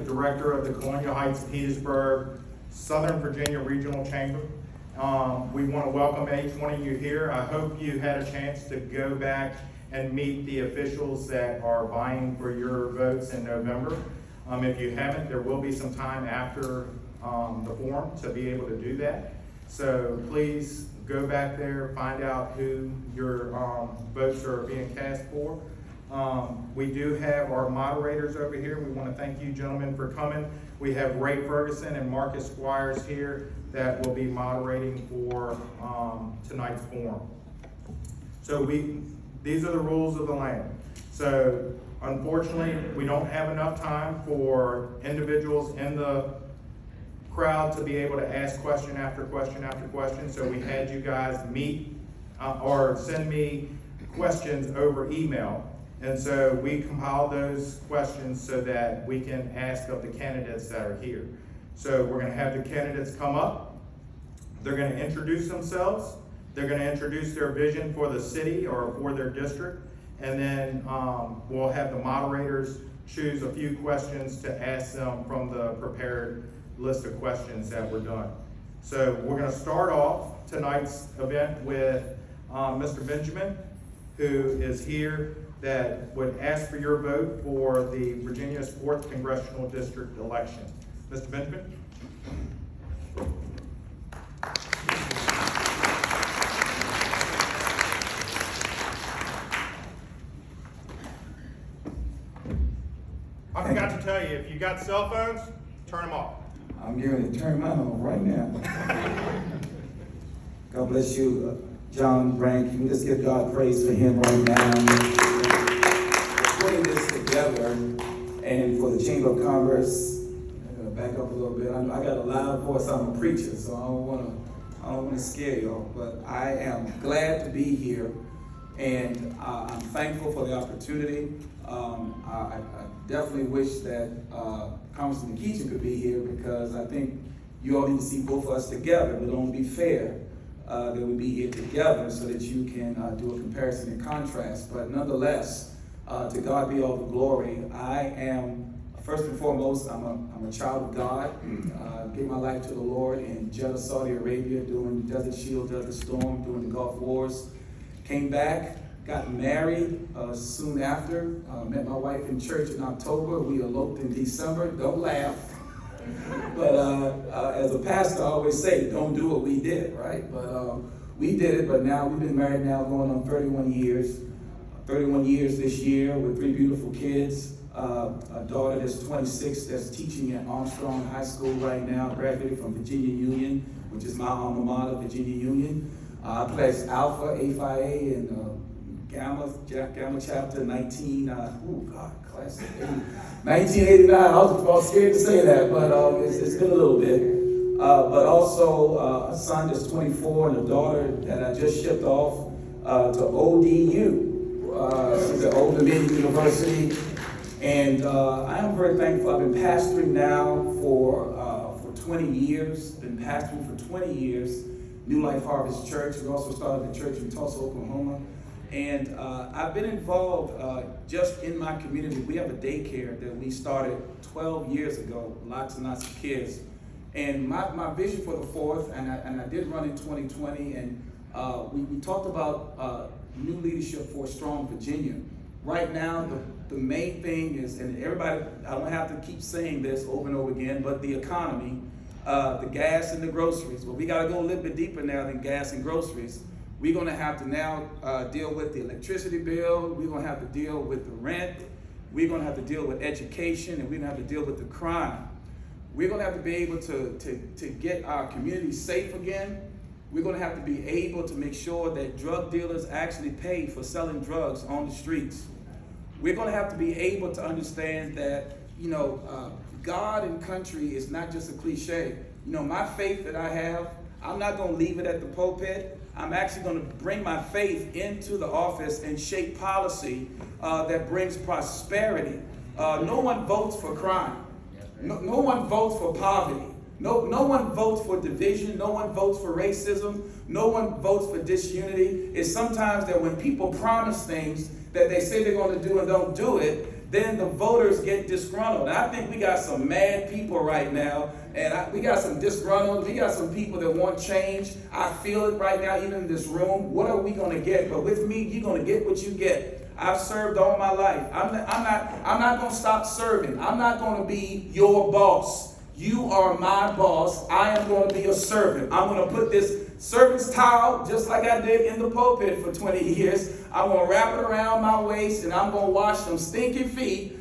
Director of the Colonial Heights, Petersburg, Southern Virginia Regional Chamber. We want to welcome each one of you here. I hope you had a chance to go back and meet the officials that are vying for your votes in November. If you haven't, there will be some time after the forum to be able to do that. So please go back there, find out who your votes are being cast for. We do have our moderators over here. We want to thank you gentlemen for coming. We have Ray Ferguson and Marcus Squires here that will be moderating for tonight's forum. So these are the rules of the land. So unfortunately, we don't have enough time for individuals in the crowd to be able to ask question after question after question. So we had you guys meet or send me questions over email. And so we compiled those questions so that we can ask of the candidates that are here. So we're going to have the candidates come up. They're going to introduce themselves. They're going to introduce their vision for the city or for their district. And then we'll have the moderators choose a few questions to ask them from the prepared list of questions that were done. So we're going to start off tonight's event with Mr. Benjamin, who is here, that would ask for your vote for the Virginia's 4th Congressional District election. Mr. Benjamin? I forgot to tell you, if you got cell phones, turn them off. I'm going to turn mine on right now. God bless you, John Brank. Can we just give God praise for him right now? Putting this together, and for the Chamber of Commerce. I'm going to back up a little bit. I got a loud voice. I'm a preacher, so I don't want to scare y'all. But I am glad to be here, and I'm thankful for the opportunity. I definitely wish that Congressman Keaton could be here, because I think you all need to see both of us together. But it won't be fair that we be here together so that you can do a comparison and contrast. But nonetheless, to God be all the glory. I am, first and foremost, I'm a child of God. Gave my life to the Lord in Jeddah, Saudi Arabia, doing Desert Shield, Desert Storm, doing the Gulf Wars. Came back, got married soon after. Met my wife in church in October. We eloped in December. Don't laugh. But as a pastor, I always say, don't do what we did, right? But we did it, but now we've been married now going on 31 years. 31 years this year with 3 beautiful kids. A daughter that's 26 that's teaching at Armstrong High School right now, graduated from Virginia Union, which is my alma mater, Virginia Union. I pledged Alpha, A-Phi A, and Gamma chapter 1989. I was scared to say that, but it's been a little bit. But also a son that's 24 and a daughter that I just shipped off to ODU. She's at Old Dominion University, and I am very thankful. I've been pastoring now for 20 years. Been pastoring for 20 years. New Life Harvest Church. We also started the church in Tulsa, Oklahoma, and I've been involved just in my community. We have a daycare that we started 12 years ago. Lots and lots of kids, and my vision for the 4th, and I did run in 2020, and we talked about new leadership for a strong Virginia. Right now, the main thing is, and everybody, I don't have to keep saying this over and over again, but the economy, the gas and the groceries. Well, we got to go a little bit deeper now than gas and groceries. We're going to have to now deal with the electricity bill. We're going to have to deal with the rent. We're going to have to deal with education, and we're going to have to deal with the crime. We're going to have to be able to get our community safe again. We're going to have to be able to make sure that drug dealers actually pay for selling drugs on the streets. We're going to have to be able to understand that, God and country is not just a cliche. My faith that I have, I'm not going to leave it at the pulpit. I'm actually going to bring my faith into the office and shape policy that brings prosperity. No one votes for crime. No one votes for poverty. No one votes for division. No one votes for racism. No one votes for disunity. It's sometimes that when people promise things that they say they're going to do and don't do it, then the voters get disgruntled. And I think we got some mad people right now, and we got some disgruntled, we got some people that want change. I feel it right now, even in this room. What are we going to get? But with me, you're going to get what you get. I've served all my life. I'm not going to stop serving. I'm not going to be your boss. You are my boss. I am going to be a servant. I'm going to put this servant's towel, just like I did in the pulpit for 20 years. I'm going to wrap it around my waist, and I'm going to wash them stinking feet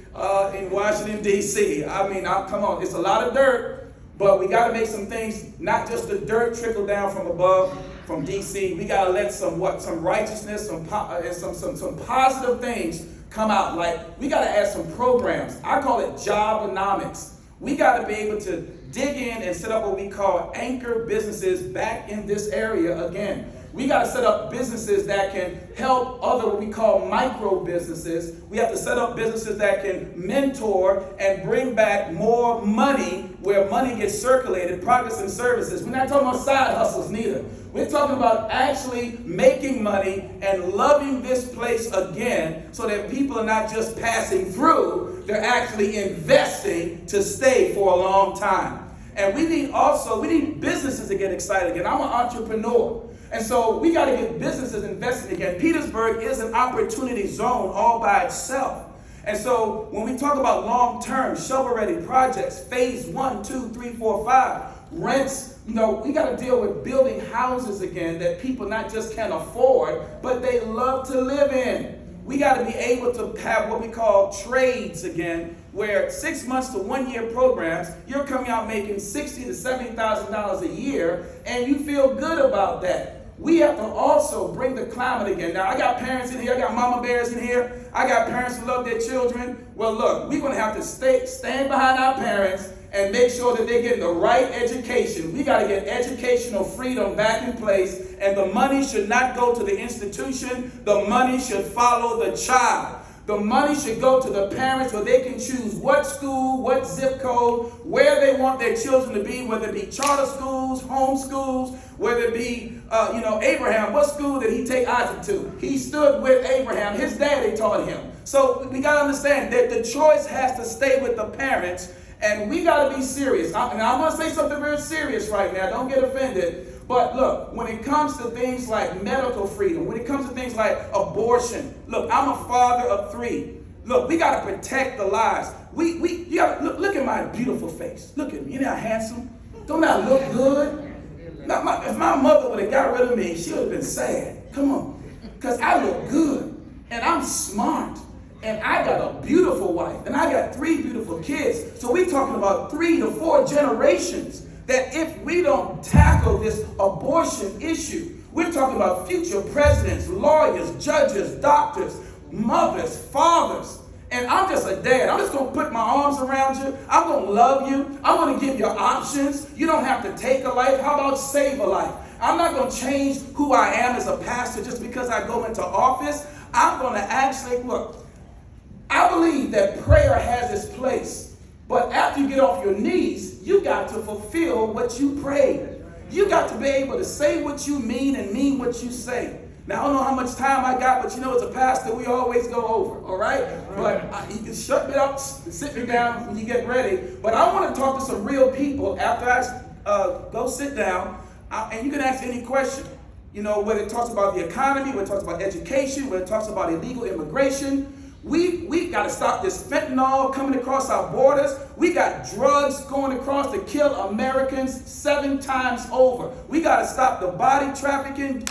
in Washington, D.C. I mean, come on, it's a lot of dirt, but we got to make some things, not just the dirt trickle down from above, from D.C. We got to let some righteousness, some positive things come out. Like, we got to add some programs. I call it jobonomics. We got to be able to dig in and set up what we call anchor businesses back in this area again. We got to set up businesses that can help other what we call micro businesses. We have to set up businesses that can mentor and bring back more money where money gets circulated, products and services. We're not talking about side hustles neither. We're talking about actually making money and loving this place again so that people are not just passing through, they're actually investing to stay for a long time. And we need businesses to get excited again. I'm an entrepreneur. And so we got to get businesses invested again. Petersburg is an opportunity zone all by itself. And so when we talk about long-term, shovel-ready projects, phase 1, 2, 3, 4, 5, rents, we got to deal with building houses again that people not just can afford, but they love to live in. We got to be able to have what we call trades again, where 6 months to 1 year programs, you're coming out making $60,000 to $70,000 a year, and you feel good about that. We have to also bring the climate again. Now, I got parents in here, I got mama bears in here, I got parents who love their children. Well, look, we're going to have to stand behind our parents and make sure that they're getting the right education. We got to get educational freedom back in place, and the money should not go to the institution. The money should follow the child. The money should go to the parents so they can choose what school, what zip code, where they want their children to be, whether it be charter schools, home schools, whether it be, Abraham, what school did he take Isaac to? He stood with Abraham. His daddy taught him. So we got to understand that the choice has to stay with the parents, and we got to be serious. And I'm going to say something very serious right now. Don't get offended. But look, when it comes to things like medical freedom, when it comes to things like abortion, look, I'm a father of 3. Look, we got to protect the lives. You gotta look at my beautiful face. Look at me. You know how handsome? Don't I look good? Now, if my mother would have got rid of me, she would have been sad. Come on. Because I look good, and I'm smart, and I got a beautiful wife, and I got 3 beautiful kids. So we're talking about 3 to 4 generations. That if we don't tackle this abortion issue, we're talking about future presidents, lawyers, judges, doctors, mothers, fathers. And I'm just a dad. I'm just going to put my arms around you. I'm going to love you. I'm going to give you options. You don't have to take a life. How about save a life? I'm not going to change who I am as a pastor just because I go into office. I'm going to actually, look, I believe that prayer has its place. But after you get off your knees, you got to fulfill what you prayed. You got to be able to say what you mean and mean what you say. Now, I don't know how much time I got, but as a pastor, we always go over, all right? But you can shut me up, sit me down when you get ready. But I want to talk to some real people after I go sit down, and you can ask any question. Whether it talks about the economy, whether it talks about education, whether it talks about illegal immigration. We got to stop this fentanyl coming across our borders. We got drugs going across to kill Americans 7 times over. We got to stop the body trafficking.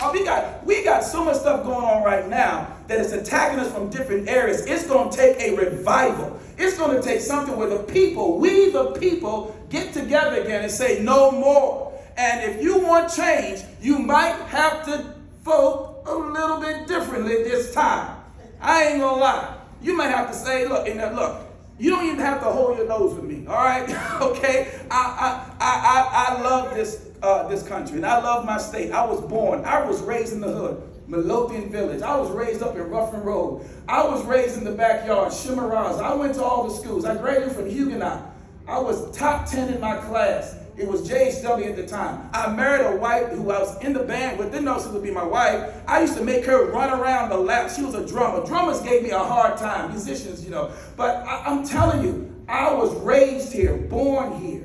We got so much stuff going on right now that is attacking us from different areas. It's going to take a revival. It's going to take something where we the people, get together again and say no more. And if you want change, you might have to vote a little bit differently this time. I ain't gonna lie. You might have to say, look, you don't even have to hold your nose with me, all right? Okay? I love this country, and I love my state. I was raised in the hood, Midlothian Village. I was raised up in Ruffin Road. I was raised in the backyard, Shimaraz. I went to all the schools. I graduated from Huguenot. I was top 10 in my class. It was JHW at the time. I married a wife who I was in the band with, didn't know she would be my wife. I used to make her run around the lap. She was a drummer. Drummers gave me a hard time, musicians, you know. But I'm telling you, I was raised here, born here.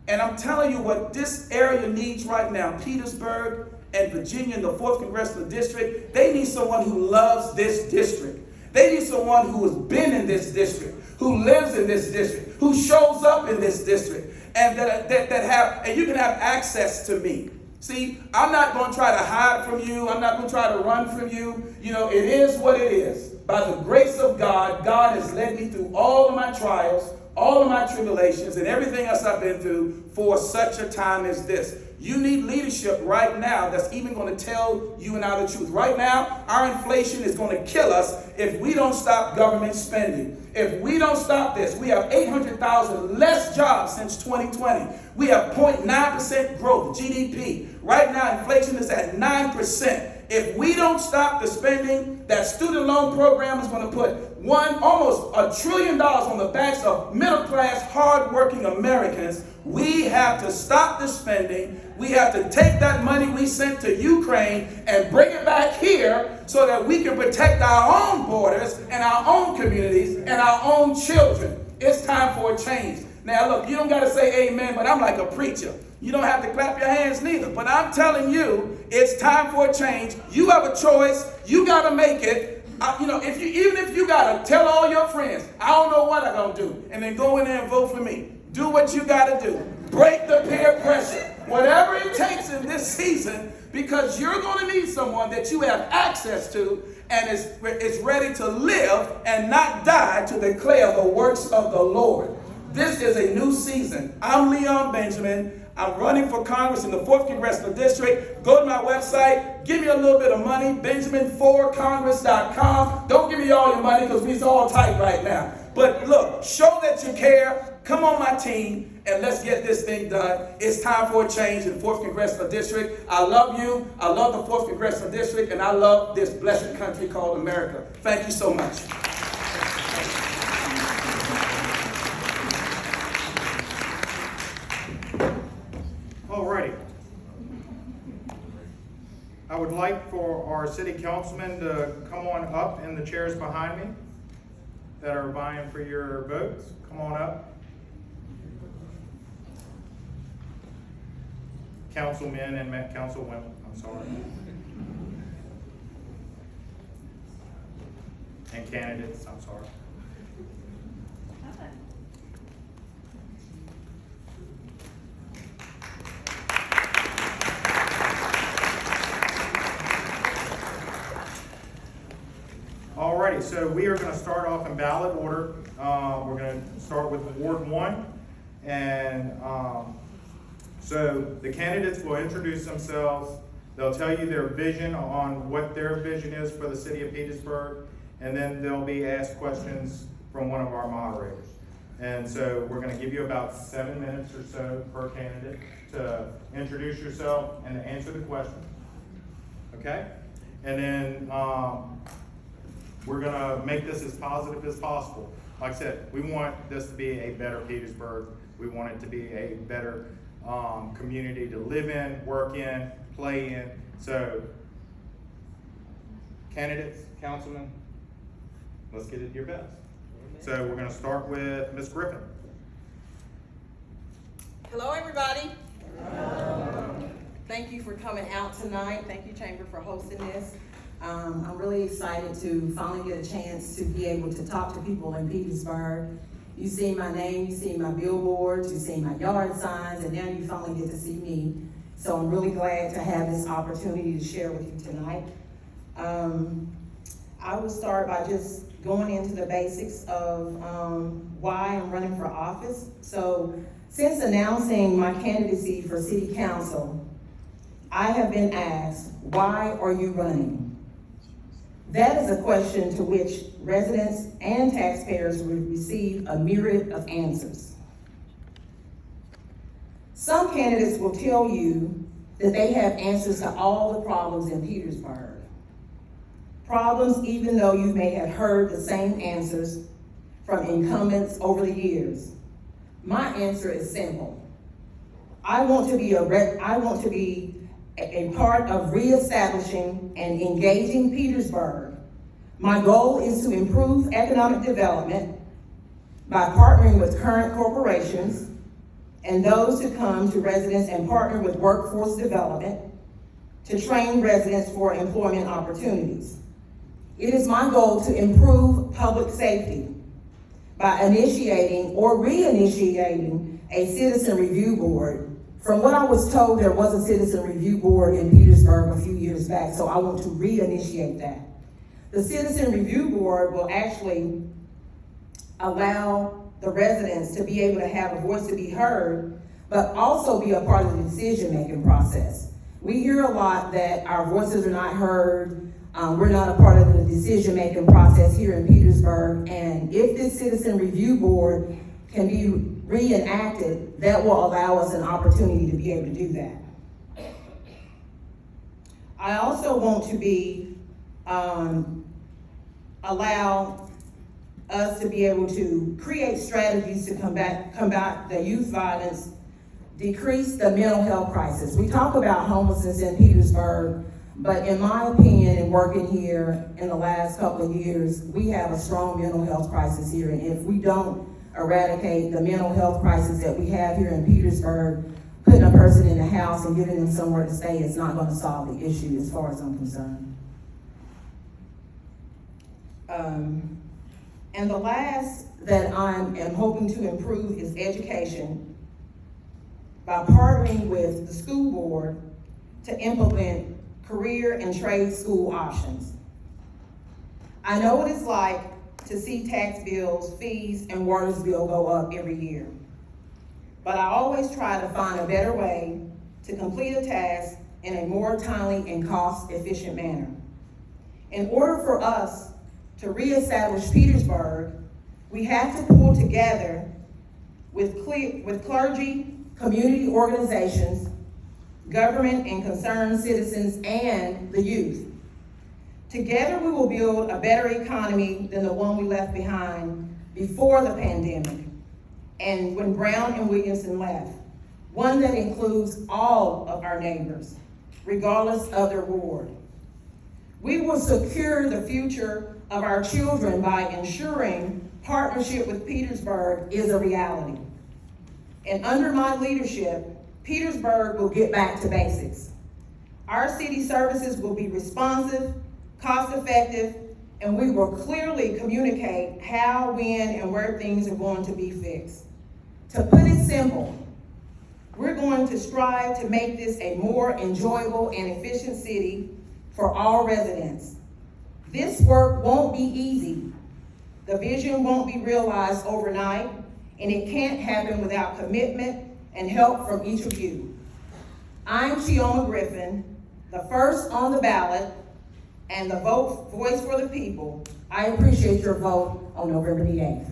And I'm telling you what this area needs right now, Petersburg and Virginia in the 4th Congressional District, they need someone who loves this district. They need someone who has been in this district, who lives in this district, who shows up in this district, and and you can have access to me. See, I'm not going to try to hide from you. I'm not going to try to run from you. You know, it is what it is. By the grace of God, God has led me through all of my trials, all of my tribulations, and everything else I've been through for such a time as this. You need leadership right now that's even going to tell you and I the truth. Right now, our inflation is going to kill us if we don't stop government spending. If we don't stop this, we have 800,000 less jobs since 2020. We have 0.9% growth, GDP. Right now, inflation is at 9%. If we don't stop the spending, that student loan program is going to put almost $1 trillion on the backs of middle-class, hard-working Americans. We have to stop the spending. We have to take that money we sent to Ukraine and bring it back here so that we can protect our own borders and our own communities and our own children. It's time for a change. Now, look, you don't got to say amen, but I'm like a preacher. You don't have to clap your hands neither. But I'm telling you, it's time for a change. You have a choice. You got to make it. Even if you got to tell all your friends, I don't know what I'm going to do, and then go in there and vote for me. Do what you got to do. Break the peer pressure. Whatever it takes in this season, because you're going to need someone that you have access to and is ready to live and not die to declare the works of the Lord. This is a new season. I'm Leon Benjamin. I'm running for Congress in the 4th Congressional District. Go to my website. Give me a little bit of money. Benjamin4congress.com. Don't give me all your money because we're all tight right now. But look, show that you care. Come on my team and let's get this thing done. It's time for a change in the 4th Congressional District. I love you. I love the 4th Congressional District. And I love this blessed country called America. Thank you so much. Alrighty. I would like for our city councilmen to come on up in the chairs behind me that are vying for your votes. Come on up. Councilmen and councilwomen, I'm sorry. And candidates, I'm sorry. Alrighty, so we are going to start off in ballot order. We're going to start with Ward 1. And so the candidates will introduce themselves. They'll tell you their vision on what their vision is for the city of Petersburg. And then they'll be asked questions from one of our moderators. And so we're going to give you about 7 minutes or so per candidate to introduce yourself and to answer the question. Okay? And then we're going to make this as positive as possible. Like I said, we want this to be a better Petersburg. We want it to be a better community to live in, work in, play in. So, candidates, councilmen, let's get it your best. So we're going to start with Ms. Griffin. Hello, everybody. Hello. Thank you for coming out tonight. Thank you, Chamber, for hosting this. I'm really excited to finally get a chance to be able to talk to people in Petersburg. You see my name, you see my billboards, you see my yard signs, and now you finally get to see me. So I'm really glad to have this opportunity to share with you tonight. I will start by just going into the basics of why I'm running for office. So since announcing my candidacy for city council, I have been asked, why are you running? That is a question to which residents and taxpayers will receive a myriad of answers. Some candidates will tell you that they have answers to all the problems in Petersburg. Problems even though you may have heard the same answers from incumbents over the years. My answer is simple. I want to be a part of reestablishing and engaging Petersburg. My goal is to improve economic development by partnering with current corporations and those who come to residents and partner with workforce development to train residents for employment opportunities. It is my goal to improve public safety by initiating or reinitiating a citizen review board. From what I was told, there was a citizen review board in Petersburg a few years back, so I want to reinitiate that. The citizen review board will actually allow the residents to be able to have a voice to be heard, but also be a part of the decision-making process. We hear a lot that our voices are not heard, we're not a part of the decision-making process here in Petersburg, and if this citizen review board can be reenacted, that will allow us an opportunity to be able to do that. I also want to be, allow us to be able to create strategies to combat the youth violence, decrease the mental health crisis. We talk about homelessness in Petersburg, but in my opinion, in working here in the last couple of years, we have a strong mental health crisis here, and if we don't eradicate the mental health crisis that we have here in Petersburg, putting a person in a house and giving them somewhere to stay is not going to solve the issue as far as I'm concerned. And the last that I am hoping to improve is education by partnering with the school board to implement career and trade school options. I know what it's like to see tax bills, fees, and water bill go up every year. But I always try to find a better way to complete a task in a more timely and cost-efficient manner. In order for us to reestablish Petersburg, we have to pull together with clergy, community organizations, government and concerned citizens, and the youth. Together we will build a better economy than the one we left behind before the pandemic and when Brown and Williamson left. One that includes all of our neighbors, regardless of their ward. We will secure the future of our children by ensuring partnership with Petersburg is a reality. And under my leadership, Petersburg will get back to basics. Our city services will be responsive, cost-effective, and we will clearly communicate how, when, and where things are going to be fixed. To put it simple, we're going to strive to make this a more enjoyable and efficient city for all residents. This work won't be easy. The vision won't be realized overnight, and it can't happen without commitment and help from each of you. I'm Chioma Griffin, the first on the ballot and the voice for the people. I appreciate your vote on November the 8th.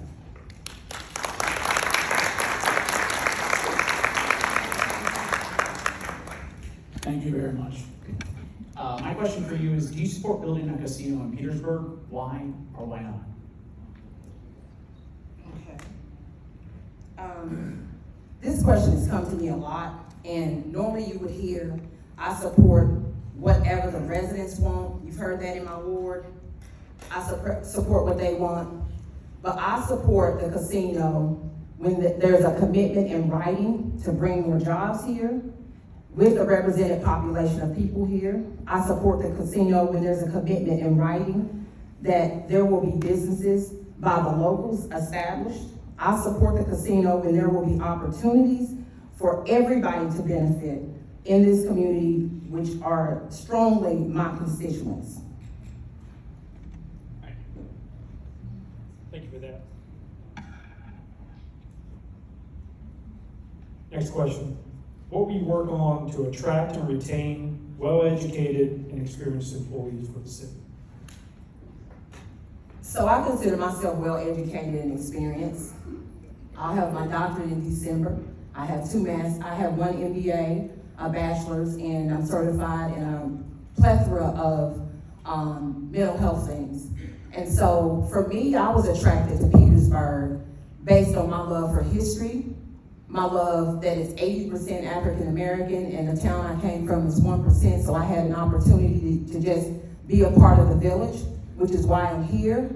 Thank you very much. My question for you is, do you support building a casino in Petersburg? Why or why not? Okay. This question has come to me a lot, and normally you would hear, I support whatever the residents want. You've heard that in my ward. I support what they want, but I support the casino when there's a commitment in writing to bring more jobs here with a represented population of people here. I support the casino when there's a commitment in writing that there will be businesses by the locals established. I support the casino when there will be opportunities for everybody to benefit in this community, which are strongly my constituents. Thank you for that. Next question. What will you work on to attract and retain well-educated and experienced employees for the city? So I consider myself well-educated and experienced. I'll have my doctorate in December. I have I have one MBA, a bachelor's, and I'm certified in a plethora of mental health things. And so for me, I was attracted to Petersburg based on my love for history, my love that is 80% African American, and the town I came from is 1%, so I had an opportunity to just be a part of the village, which is why I'm here.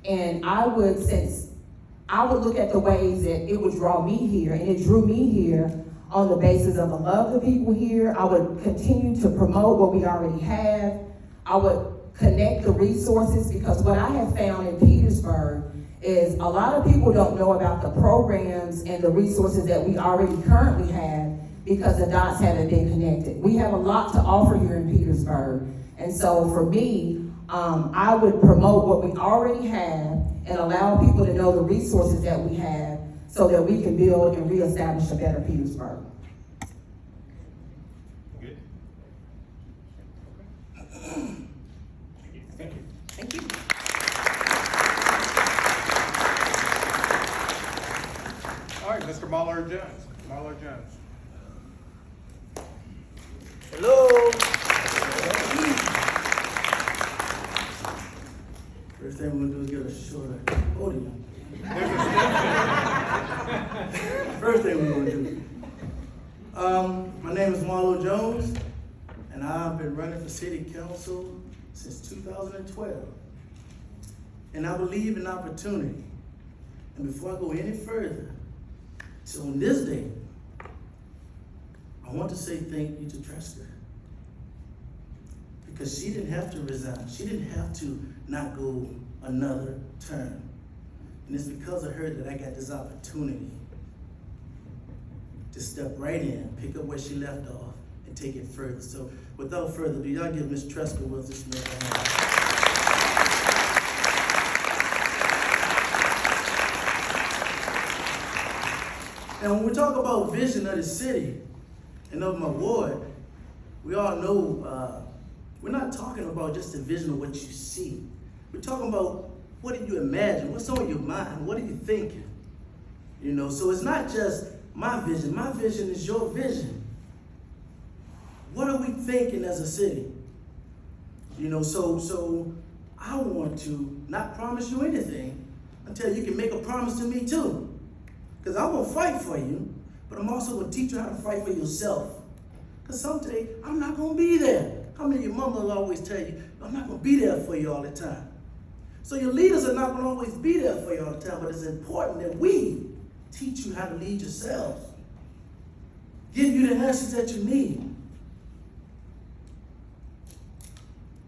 And I would look at the ways that it would draw me here, and it drew me here on the basis of the love of the people here. I would continue to promote what we already have. I would connect the resources, because what I have found in Petersburg is a lot of people don't know about the programs and the resources that we already currently have because the dots haven't been connected. We have a lot to offer here in Petersburg. And so for me, I would promote what we already have and allow people to know the resources that we have so that we can build and reestablish a better Petersburg. Good. Thank you. Thank you. All right, Mr. Marlo Jones. Marlo Jones. Hello. First thing we're gonna do is get a shorter podium. First thing we're gonna do. My name is Marlo Jones, and I've been running for city council since 2012. And I believe in opportunity. And before I go any further, so on this day, I want to say thank you to Tresca. Because she didn't have to resign. She didn't have to not go another term. And it's because of her that I got this opportunity to step right in, pick up where she left off, and take it further. So without further ado, y'all give Ms. Tresca Wilson Smith a hand. And when we talk about vision of the city and of my ward, we all know we're not talking about just the vision of what you see. We're talking about what do you imagine? What's on your mind? What are you thinking? You know, so it's not just my vision. My vision is your vision. What are we thinking as a city? You know, so I want to not promise you anything until you can make a promise to me too. Because I'm going to fight for you, but I'm also going to teach you how to fight for yourself. Because someday, I'm not going to be there. How many of your mama will always tell you, I'm not going to be there for you all the time. So your leaders are not going to always be there for you all the time, but it's important that we teach you how to lead yourselves. Give you the answers that you need.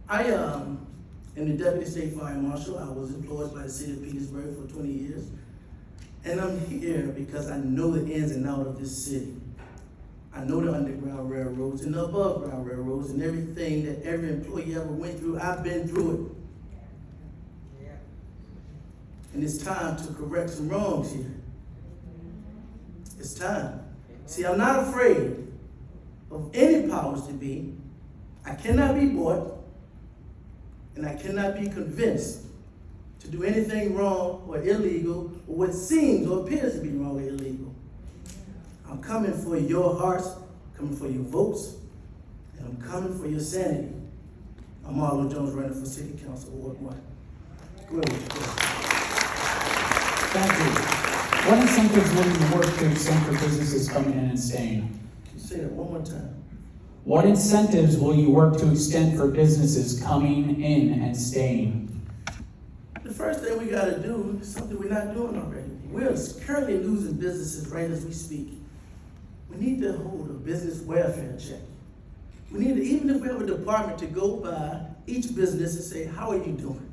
I am the Deputy State Fire Marshal. I was employed by the city of Petersburg for 20 years. And I'm here because I know the ins and outs of this city. I know the underground railroads and the above ground railroads and everything that every employee ever went through. I've been through it. And it's time to correct some wrongs here. It's time. See, I'm not afraid of any powers to be. I cannot be bought, and I cannot be convinced to do anything wrong or illegal or what seems or appears to be wrong or illegal. I'm coming for your hearts, coming for your votes, and I'm coming for your sanity. I'm Marlo Jones, running for City Council, Ward 1. Go ahead with your question. Thank you. What incentives will you work to extend for businesses coming in and staying? Can you say that one more time? What incentives will you work to extend for businesses coming in and staying? The first thing we gotta do is something we're not doing already. We're currently losing businesses right as we speak. We need to hold a business welfare check. We need to, even if we have a department, to go by each business and say, how are you doing?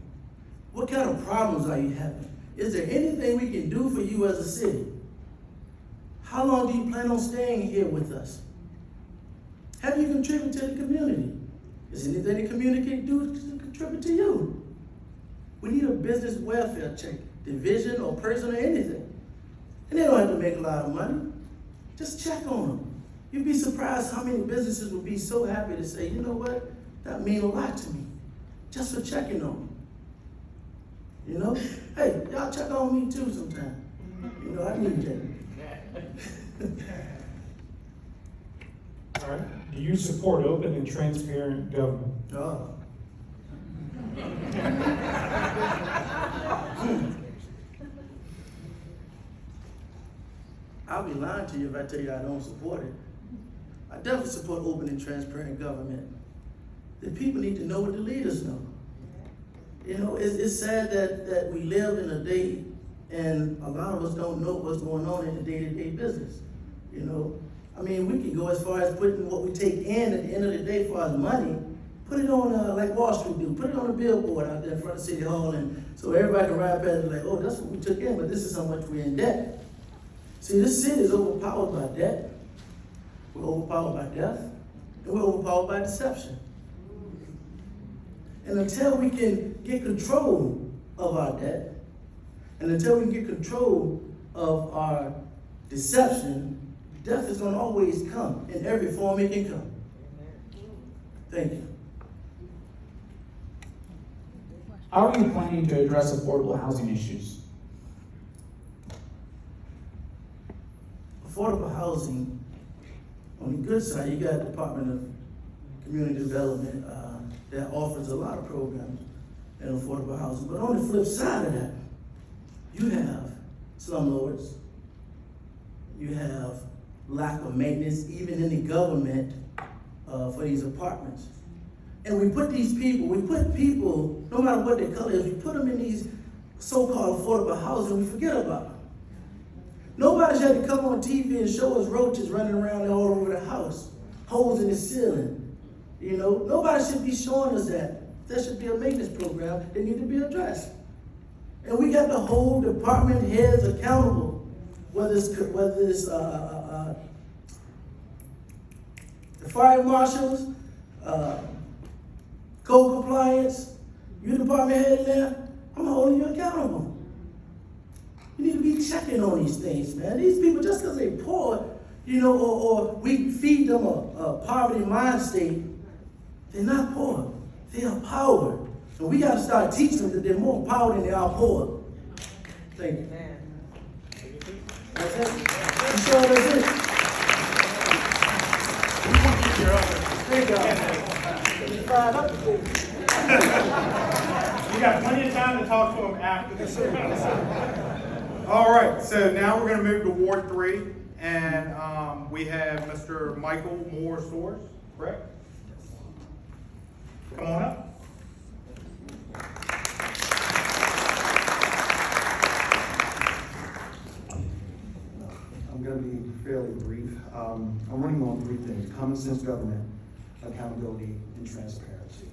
What kind of problems are you having? Is there anything we can do for you as a city? How long do you plan on staying here with us? Have you contributed to the community? Is anything the community can do to contribute to you? We need a business welfare check, division or person or anything. And they don't have to make a lot of money. Just check on them. You'd be surprised how many businesses would be so happy to say, you know what, that means a lot to me, just for checking on them. You know, hey, y'all check on me too sometime. You know, I need that. All right. Do you support open and transparent government? Oh. I'll be be lying to you if I tell you I don't support it. I definitely support open and transparent government. The people need to know what the leaders know. You know, it's sad that we live in a day and a lot of us don't know what's going on in the day-to-day business. You know, I mean, we can go as far as putting what we take in at the end of the day for our money, put it on like Wall Street do, put it on a billboard out there in front of City Hall, and so everybody can ride past and be like, oh, that's what we took in, but this is how much we're in debt. See, this city is overpowered by debt, we're overpowered by death, and we're overpowered by deception. And until we can get control of our debt, and until we can get control of our deception, death is going to always come in every form it can come. Thank you. How are you planning to address affordable housing issues? Affordable housing, on the good side, you got the Department of Community Development that offers a lot of programs in affordable housing. But on the flip side of that, you have slumlords, you have lack of maintenance, even in the government for these apartments. And we put people, no matter what their color is, we put them in these so-called affordable housing, we forget about them. Nobody should have to come on TV and show us roaches running around all over the house, holes in the ceiling. You know, nobody should be showing us that. There should be a maintenance program that needs to be addressed. And we got to hold department heads accountable, whether it's the fire marshals, code compliance, you department head there, I'm holding you accountable. You need to be checking on these things, man. These people, just because they're poor, you know, or we feed them a poverty mind state, they're not poor. They are powered. And we got to start teaching them that they're more powered than they are poor. Thank you. That's it. You sure that's it? Thank you. Fired up today. You got plenty of time to talk to him after the service. All right, so now we're going to move to Ward 3, and we have Mr. Michael Moore-Soares, correct? Come on up. I'm going to be fairly brief. I'm running on three things: common sense government, accountability, and transparency.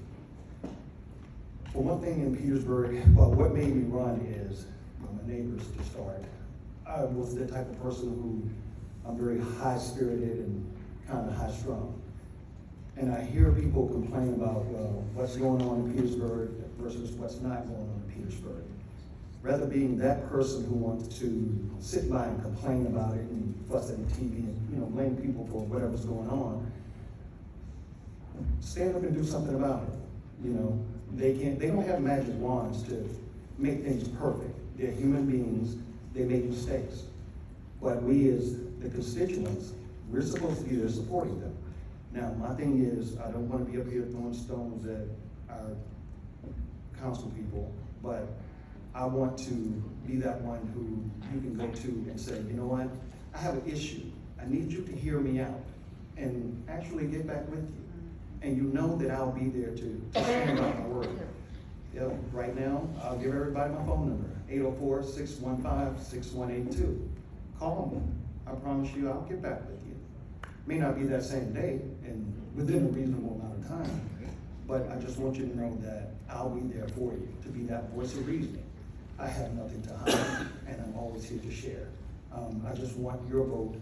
For one thing, in Petersburg, well, what made me run is my neighbors to start. I was the type of person who I'm very high-spirited and kind of high-strung. And I hear people complain about what's going on in Petersburg versus what's not going on in Petersburg. Rather being that person who wants to sit by and complain about it and fuss at the TV and blame people for whatever's going on, stand up and do something about it. They don't have magic wands to make things perfect. They're human beings. They make mistakes. But we as the constituents, we're supposed to be there supporting them. Now, my thing is, I don't want to be up here throwing stones at our council people, but I want to be that one who you can go to and say, you know what, I have an issue. I need you to hear me out and actually get back with you. And you know that I'll be there to stand by my word. Right now, I'll give everybody my phone number, 804-615-6182. Call me. I promise you I'll get back with you. May not be that same day and within a reasonable amount of time, but I just want you to know that I'll be there for you, to be that voice of reasoning. I have nothing to hide, and I'm always here to share. I just want your vote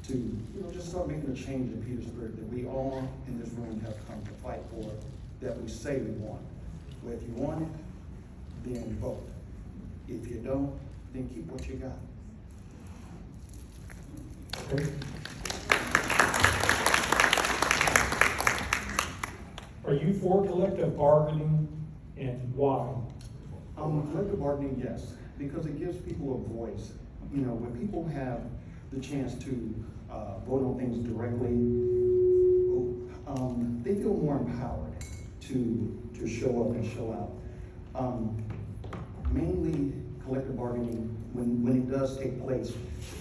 to just start making a change in Petersburg that we all in this room have come to fight for, that we say we want. But if you want it, then vote. If you don't, then keep what you got. Okay. Are you for collective bargaining, and why? Collective bargaining, yes, because it gives people a voice. When people have the chance to vote on things directly, they feel more empowered to show up and show out. Mainly, collective bargaining when it does take place,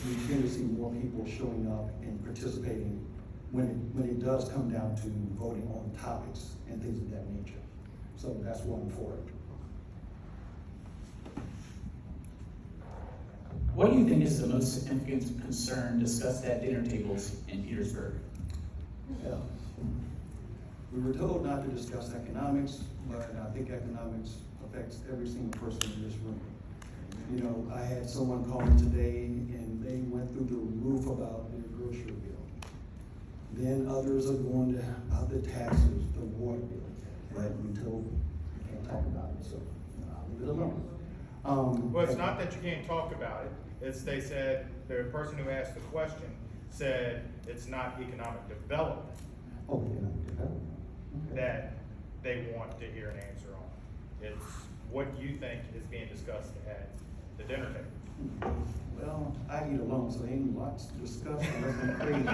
we tend to see more people showing up and participating when it does come down to voting on topics and things of that nature. So that's what I'm for. What do you think is the most significant concern discussed at dinner tables in Petersburg? Yeah. We were told not to discuss economics, but I think economics affects every single person in this room. You know, I had someone call me today and they went through the roof about their grocery bill. Then others are going to about the taxes, the water bill, but we told we can't talk about it, so I'll leave it alone. Well, it's not that you can't talk about it. It's, they said, the person who asked the question said it's not economic development Oh, yeah. Okay. that they want to hear an answer on. It's what you think is being discussed at the dinner table. Well, I eat alone, so there ain't lots to discuss unless I'm crazy.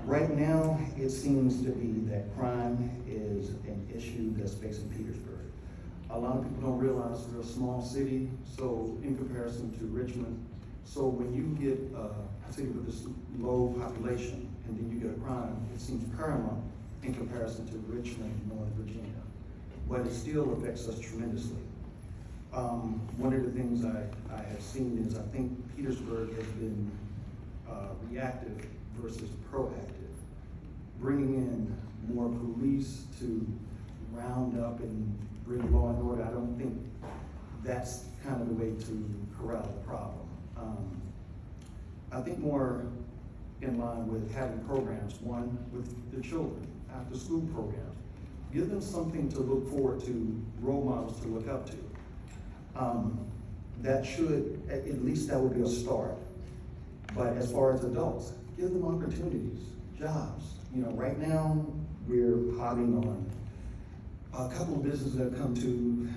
Right now, it seems to be that crime is an issue that's facing Petersburg. A lot of people don't realize we're a small city, so in comparison to Richmond, so when you get a city with this low population and then you get a crime, it seems paramount in comparison to Richmond, North Virginia. But it still affects us tremendously. One of the things I have seen is I think Petersburg has been reactive versus proactive. Bringing in more police to round up and bring law and order, I don't think that's kind of the way to corral the problem. I think more in line with having programs, one with the children, after school programs. Give them something to look forward to, role models to look up to. That should, at least that would be a start. But as far as adults, give them opportunities, jobs. You know, right now, we're hobbing on a couple of businesses that come to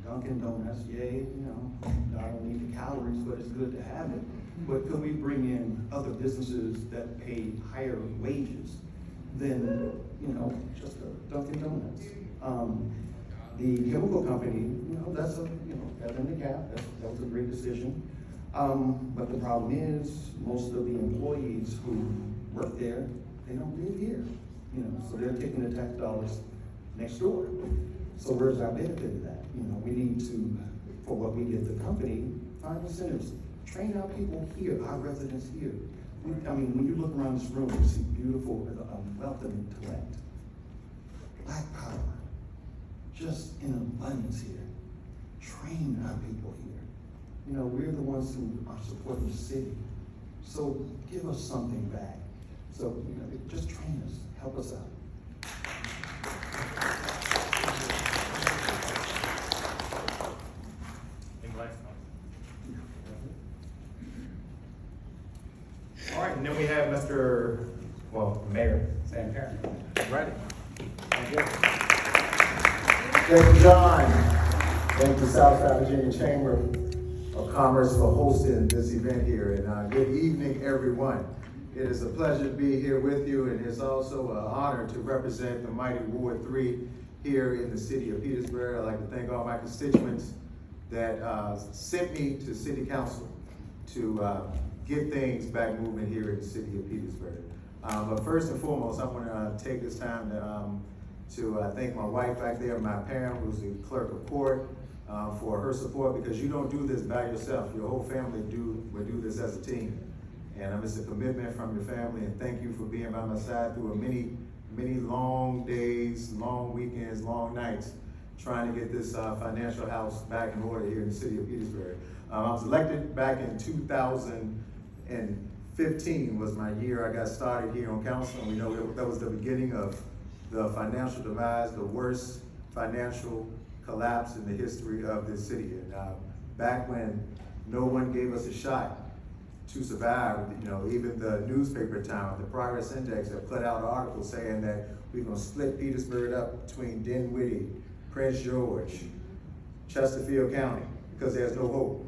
Dunkin' Donuts, yay, you know, I don't need the calories, but it's good to have it. But could we bring in other businesses that pay higher wages than, you know, just a Dunkin' Donuts? The chemical company, you know, that's a, you know, that's in the cap, that was a great decision. But the problem is, most of the employees who work there, they don't live here, you know, so they're taking the tax dollars next door. So where's our benefit of that? You know, we need to, for what we give the company, find incentives. Train our people here, our residents here. I mean, when you look around this room, you see beautiful, wealth of intellect. Black power, just in abundance here. Train our people here. You know, we're the ones who are supporting the city. So give us something back. So, you know, just train us, help us out. All right, and then we have Mayor Sam Perrin. Ready. Thank you, John. Thank you, Southside Virginia Chamber of Commerce, for hosting this event here. And good evening, everyone. It is a pleasure to be here with you, and it's also an honor to represent the mighty Ward 3 here in the city of Petersburg. I'd like to thank all my constituents that sent me to City Council to get things back moving here in the city of Petersburg. But first and foremost, I want to take this time to thank my wife back there, my parent, who's the clerk of court, for her support, because you don't do this by yourself. Your whole family will do this as a team. And it's a commitment from your family, and thank you for being by my side through many long days, long weekends, long nights, trying to get this financial house back in order here in the city of Petersburg. I was elected back in 2015 was my year I got started here on council. And we know that was the beginning of the financial demise, the worst financial collapse in the history of this city. And back when no one gave us a shot to survive, you know, even the newspaper town, the Progress Index, have put out articles saying that we're gonna split Petersburg up between Dinwiddie, Prince George, Chesterfield County, because there's no hope.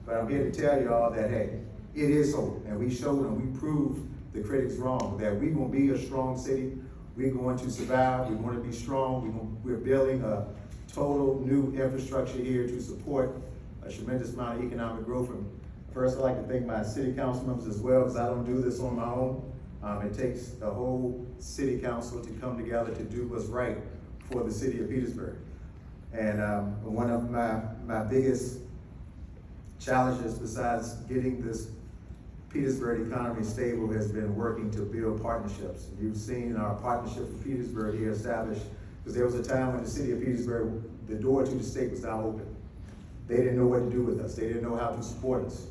But I'm here to tell you all that, hey, it is hope, and we showed and we proved the critics wrong, that we're gonna be a strong city, we're going to survive, we're going to be strong, we're building a total new infrastructure here to support a tremendous amount of economic growth. And first, I'd like to thank my city council members as well, because I don't do this on my own. It takes the whole city council to come together to do what's right for the city of Petersburg. And one of my biggest challenges, besides getting this Petersburg economy stable, has been working to build partnerships. You've seen our partnership with Petersburg here established, because there was a time when the city of Petersburg, the door to the state was now open. They didn't know what to do with us. They didn't know how to support us.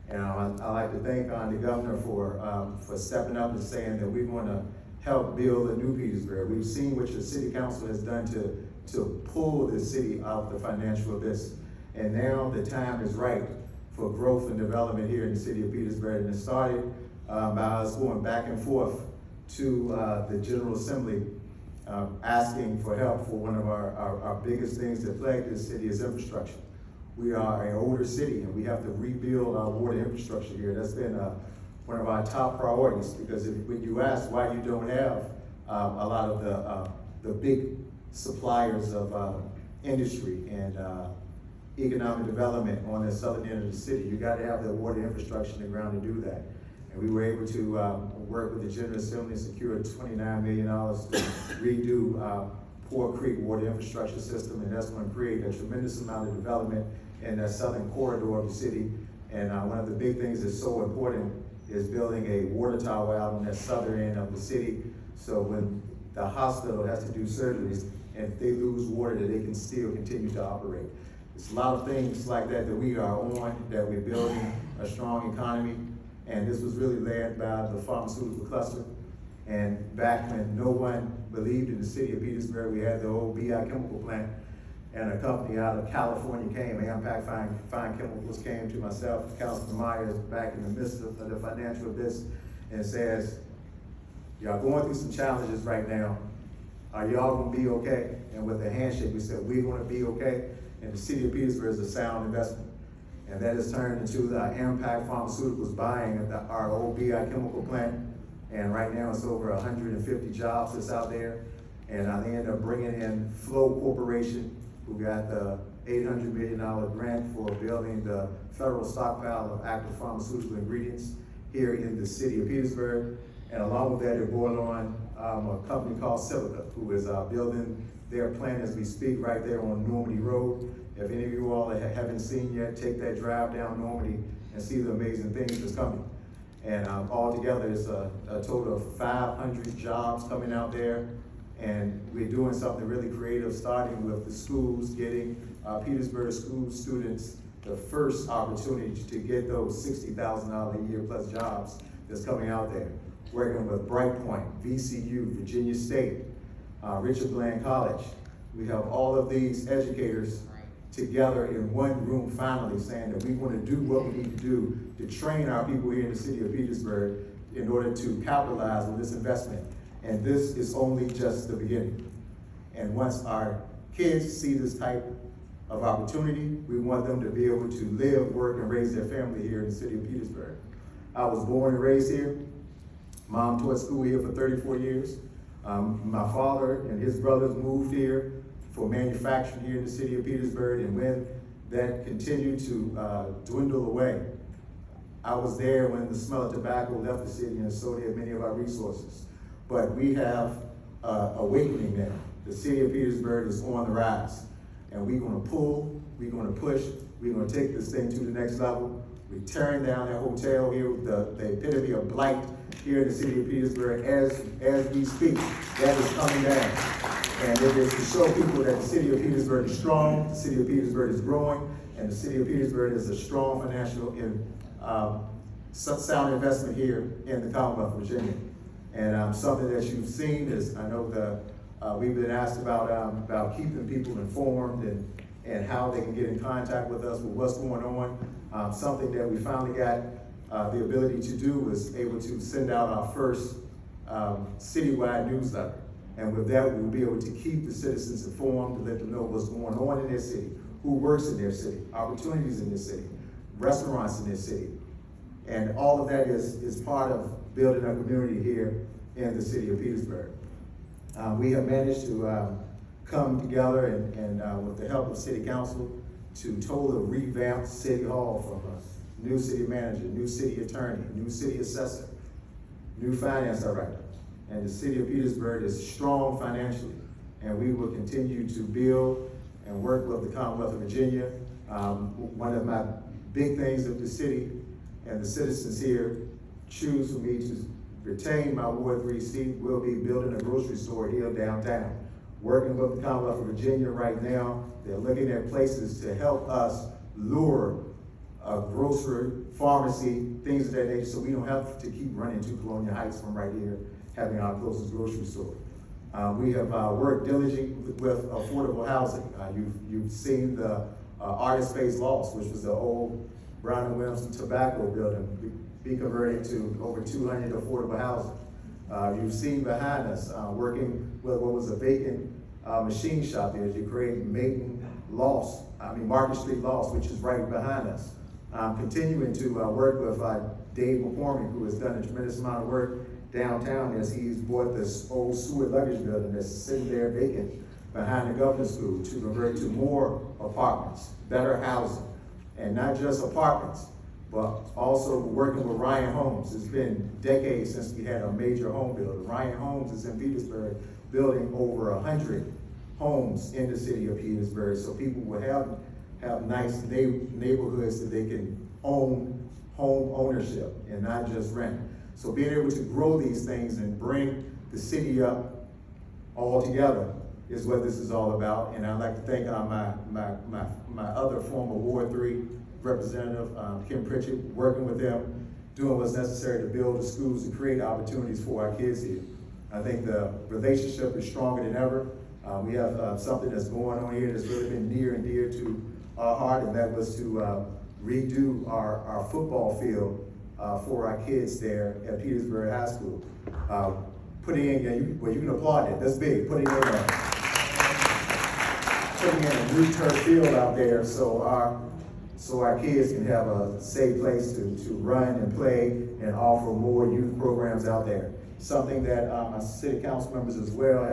And I'd like to thank the governor for stepping up and saying that we're going to help build a new Petersburg. We've seen what your city council has done to pull the city out of the financial abyss. And now the time is right for growth and development here in the city of Petersburg. And it started by us going back and forth to the General Assembly, asking for help for one of our biggest things that plague this city is infrastructure. We are an older city, and we have to rebuild our water infrastructure here. That's been one of our top priorities, because when you ask why you don't have a lot of the big suppliers of industry and economic development on the southern end of the city, you got to have the water infrastructure in the ground to do that. And we were able to work with the General Assembly and secure $29 million to redo Poor Creek water infrastructure system, and that's going to create a tremendous amount of development in that southern corridor of the city. And one of the big things that's so important is building a water tower out on that southern end of the city, so when the hospital has to do surgeries, and if they lose water, that they can still continue to operate. There's a lot of things like that that we are on, that we're building a strong economy, and this was really led by the pharmaceutical cluster. And back when no one believed in the city of Petersburg, we had the old BI chemical plant, and a company out of California came, Impact Fine Chemicals came to myself, Councilman Myers, back in the midst of the financial abyss, and says, y'all going through some challenges right now. Are y'all gonna be okay? And with a handshake, we said, we're gonna be okay. And the city of Petersburg is a sound investment. And that has turned into the Impact Pharmaceuticals buying our old BI chemical plant. And right now it's over 150 jobs that's out there. And I ended up bringing in Flow Corporation, who got the $800 million grant for building the federal stockpile of active pharmaceutical ingredients here in the city of Petersburg. And along with that, they're going on a company called Silica, who is building their plant as we speak right there on Normandy Road. If any of you all haven't seen yet, take that drive down Normandy and see the amazing things that's coming. And altogether, it's a total of 500 jobs coming out there. And we're doing something really creative, starting with the schools, getting Petersburg school students the first opportunity to get those $60,000 a year plus jobs that's coming out there. Working with Brightpoint, VCU, Virginia State, Richard Bland College. We have all of these educators together in one room, finally saying that we want to do what we need to do to train our people here in the city of Petersburg in order to capitalize on this investment. And this is only just the beginning. And once our kids see this type of opportunity, we want them to be able to live, work, and raise their family here in the city of Petersburg. I was born and raised here. Mom taught school here for 34 years. My father and his brothers moved here for manufacturing here in the city of Petersburg, and when that continued to dwindle away, I was there when the smell of tobacco left the city, and so did many of our resources. But we have awakening now. The city of Petersburg is on the rise, and we're gonna pull, we're gonna push, we're gonna take this thing to the next level. We're tearing down that hotel here, the epitome of blight here in the city of Petersburg as we speak. That is coming down. And it is to show people that the city of Petersburg is strong, the city of Petersburg is growing, and the city of Petersburg is a strong financial and sound investment here in the Commonwealth of Virginia. And something that you've seen is, I know we've been asked about keeping people informed and how they can get in contact with us with what's going on. Something that we finally got the ability to do was able to send out our first citywide newsletter. And with that, we'll be able to keep the citizens informed, to let them know what's going on in their city, who works in their city, opportunities in their city, restaurants in their city. And all of that is part of building a community here in the city of Petersburg. We have managed to come together and with the help of City Council to totally revamp City Hall from a new city manager, new city attorney, new city assessor, new finance director. And the city of Petersburg is strong financially, and we will continue to build and work with the Commonwealth of Virginia. One of my big things that the city and the citizens here choose for me to retain my Ward 3 seat will be building a grocery store here downtown. Working with the Commonwealth of Virginia right now, they're looking at places to help us lure a grocery, pharmacy, things of that nature, so we don't have to keep running to Colonial Heights from right here, having our closest grocery store. We have worked diligently with affordable housing. You've seen the Artist Space Lost, which was the old Brown and Williamson tobacco building, be converted to over 200 affordable housing. You've seen behind us working with what was a vacant machine shop there to create Market Street Lost, which is right behind us. Continuing to work with Dave McCormick, who has done a tremendous amount of work downtown as he's bought this old Seward luggage building that's sitting there vacant behind the governor's school to convert to more apartments, better housing, and not just apartments, but also working with Ryan Homes. It's been decades since we had a major home builder. Ryan Homes is in Petersburg, building over 100 homes in the city of Petersburg, so people will have nice neighborhoods that they can own, home ownership, and not just rent. So being able to grow these things and bring the city up all together is what this is all about. And I'd like to thank my other former Ward 3 representative, Kim Pritchett, working with them, doing what's necessary to build the schools and create opportunities for our kids here. I think the relationship is stronger than ever. We have something that's going on here that's really been near and dear to our heart, and that was to redo our football field for our kids there at Petersburg High School. Putting in, you can applaud it, that's big, putting in a new turf field out there so our kids can have a safe place to run and play and offer more youth programs out there. Something that our city council members as well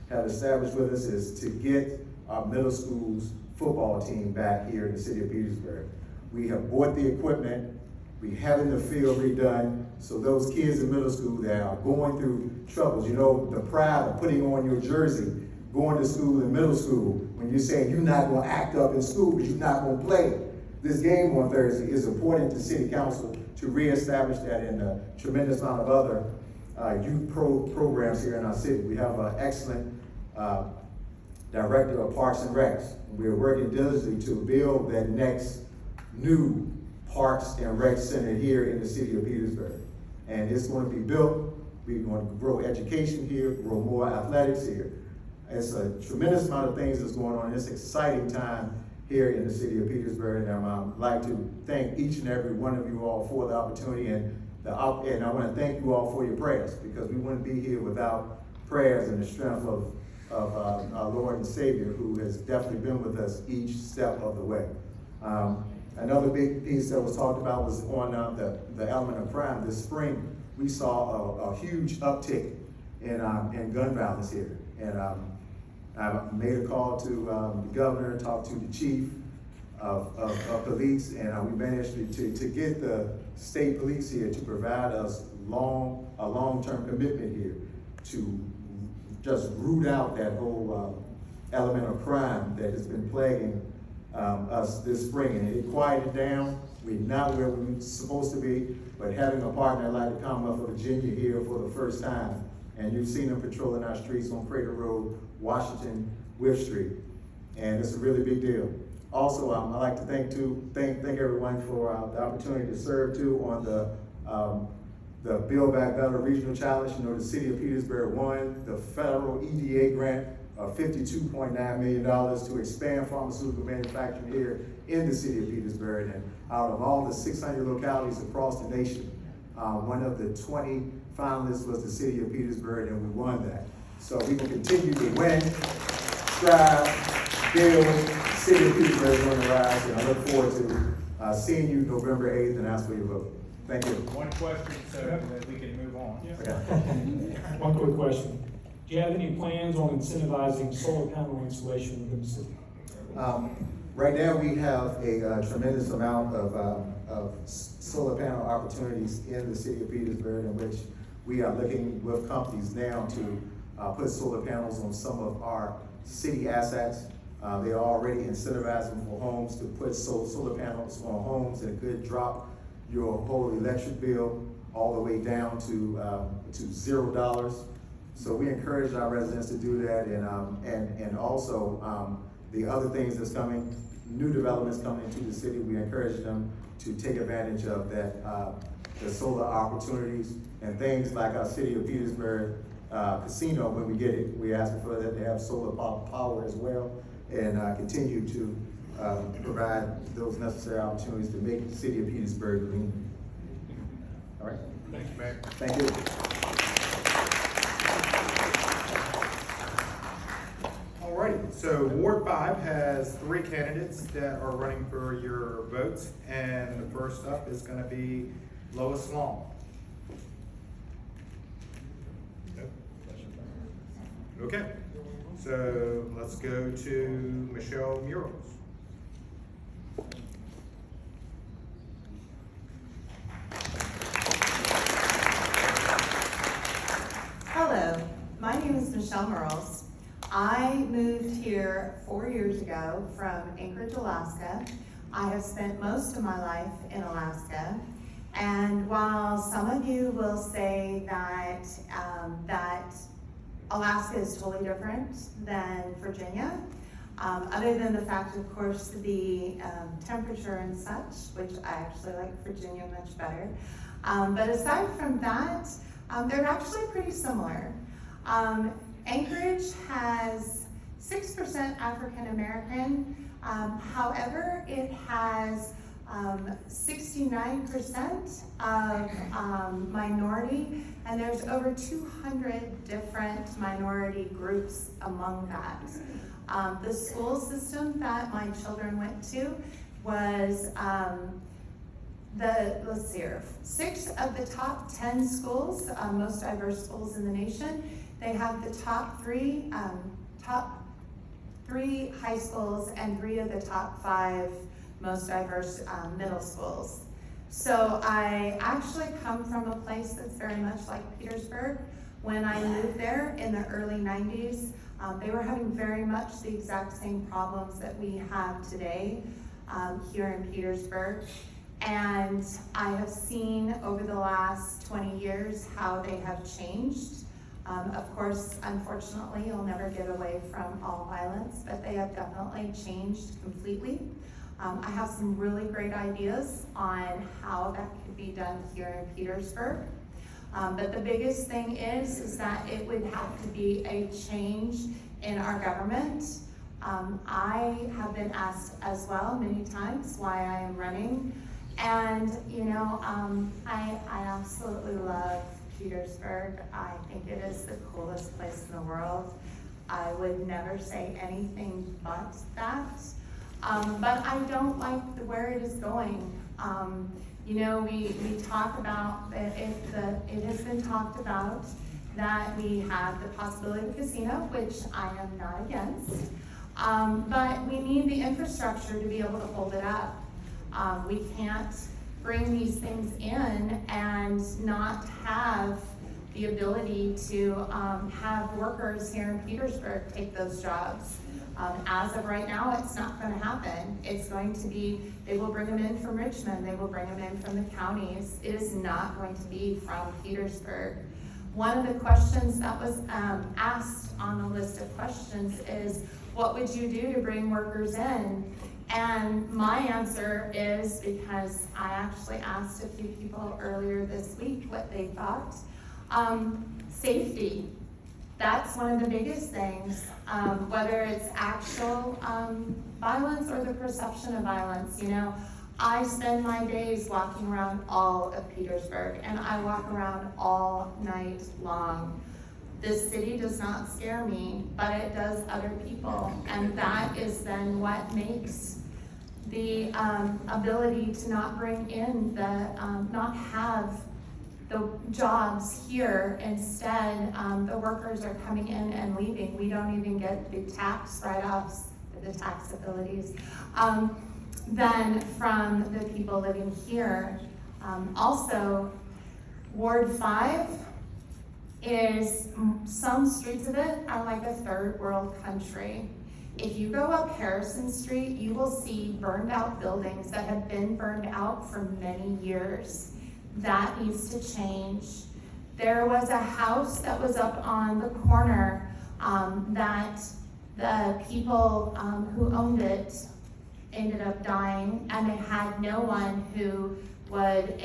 have established with us is to get our middle school's football team back here in the city of Petersburg. We have bought the equipment, we having the field redone, so those kids in middle school that are going through troubles, you know, the pride of putting on your jersey, going to school in middle school, when you're saying you're not gonna act up in school, but you're not gonna play this game on Thursday, is important to city council to reestablish that in a tremendous amount of other youth programs here in our city. We have an excellent director of Parks and Recs. We're working diligently to build that next new Parks and Rec Center here in the city of Petersburg. And it's going to be built. We're going to grow education here, grow more athletics here. It's a tremendous amount of things that's going on. It's an exciting time here in the city of Petersburg. And I'd like to thank each and every one of you all for the opportunity, and I want to thank you all for your prayers, because we wouldn't be here without prayers and the strength of our Lord and Savior, who has definitely been with us each step of the way. Another big piece that was talked about was on the element of crime. This spring, we saw a huge uptick in gun violence here. And I made a call to the governor, talked to the chief of police, and we managed to get the state police here to provide us a long-term commitment here to just root out that whole element of crime that has been plaguing us this spring. And it quieted down. We're not where we're supposed to be, but having a partner like the Commonwealth of Virginia here for the first time, and you've seen them patrolling our streets on Crater Road, Washington, Whiff Street, and it's a really big deal. Also, I'd like to thank everyone for the opportunity to serve too on the Build Back Better Regional Challenge. You know, the city of Petersburg won the federal EDA grant of $52.9 million to expand pharmaceutical manufacturing here in the city of Petersburg. And out of all the 600 localities across the nation, one of the 20 finalists was the city of Petersburg, and we won that. So we will continue to win, strive, build. The city of Petersburg is on the rise, and I look forward to seeing you November 8th and ask for your vote. Thank you. One question so that we can move on. One quick question. Do you have any plans on incentivizing solar panel installation within the city? Right now, we have a tremendous amount of solar panel opportunities in the city of Petersburg, in which we are looking with companies now to put solar panels on some of our city assets. They are already incentivizing for homes to put solar panels on homes, and it could drop your whole electric bill all the way down to $0. So we encourage our residents to do that, and also the other things that's coming, new developments coming into the city, we encourage them to take advantage of that, the solar opportunities, and things like our city of Petersburg casino. When we get it, we ask for that to have solar power as well, and continue to provide those necessary opportunities to make the city of Petersburg green. All right. Thank you, Mayor. Thank you. Alrighty, so Ward 5 has 3 candidates that are running for your votes, and the first up is gonna be Lois Long. Okay, so let's go to Michelle Murals. Hello, my name is Michelle Murals. I moved here 4 years ago from Anchorage, Alaska. I have spent most of my life in Alaska. And while some of you will say that, that Alaska is totally different than Virginia, other than the fact, of course, the temperature and such, which I actually like Virginia much better. But aside from that, they're actually pretty similar. Anchorage has 6% African American. However, it has 69% of minority, and there's over 200 different minority groups among that. The school system that my children went to was let's see here, 6 of the top 10 schools, most diverse schools in the nation. They have the top three high schools and 3 of the top 5 most diverse middle schools. So I actually come from a place that's very much like Petersburg. When I moved there in the early 90s, they were having very much the exact same problems that we have today here in Petersburg. And I have seen over the last 20 years how they have changed. Of course, unfortunately, you'll never get away from all violence, but they have definitely changed completely. I have some really great ideas on how that could be done here in Petersburg. But the biggest thing is that it would have to be a change in our government. I have been asked as well many times why I am running. And, you know, I absolutely love Petersburg. I think it is the coolest place in the world. I would never say anything but that. But I don't like where it is going. You know, we talk about, it has been talked about that we have the possibility of a casino, which I am not against. But we need the infrastructure to be able to hold it up. We can't bring these things in and not have the ability to have workers here in Petersburg take those jobs. As of right now, it's not going to happen. It's going to be, they will bring them in from Richmond, they will bring them in from the counties. It is not going to be from Petersburg. One of the questions that was asked on the list of questions is, what would you do to bring workers in? And my answer is, because I actually asked a few people earlier this week what they thought, safety. That's one of the biggest things, whether it's actual violence or the perception of violence. You know, I spend my days walking around all of Petersburg, and I walk around all night long. This city does not scare me, but it does other people, and that is then what makes the ability to not bring in the, not have the jobs here. Instead, the workers are coming in and leaving. We don't even get the tax write-offs, the tax abilities, than from the people living here. Also, Ward 5 is, some streets of it are like a third world country. If you go up Harrison Street, you will see burned out buildings that have been burned out for many years. That needs to change. There was a house that was up on the corner that the people who owned it ended up dying, and they had no one who would,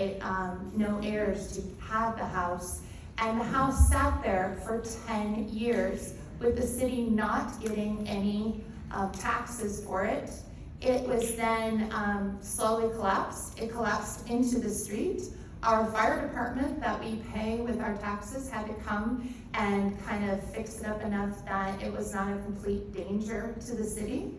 no heirs to have the house. And the house sat there for 10 years with the city not getting any taxes for it. It was then slowly collapsed. It collapsed into the street. Our fire department that we pay with our taxes had to come and kind of fix it up enough that it was not a complete danger to the city.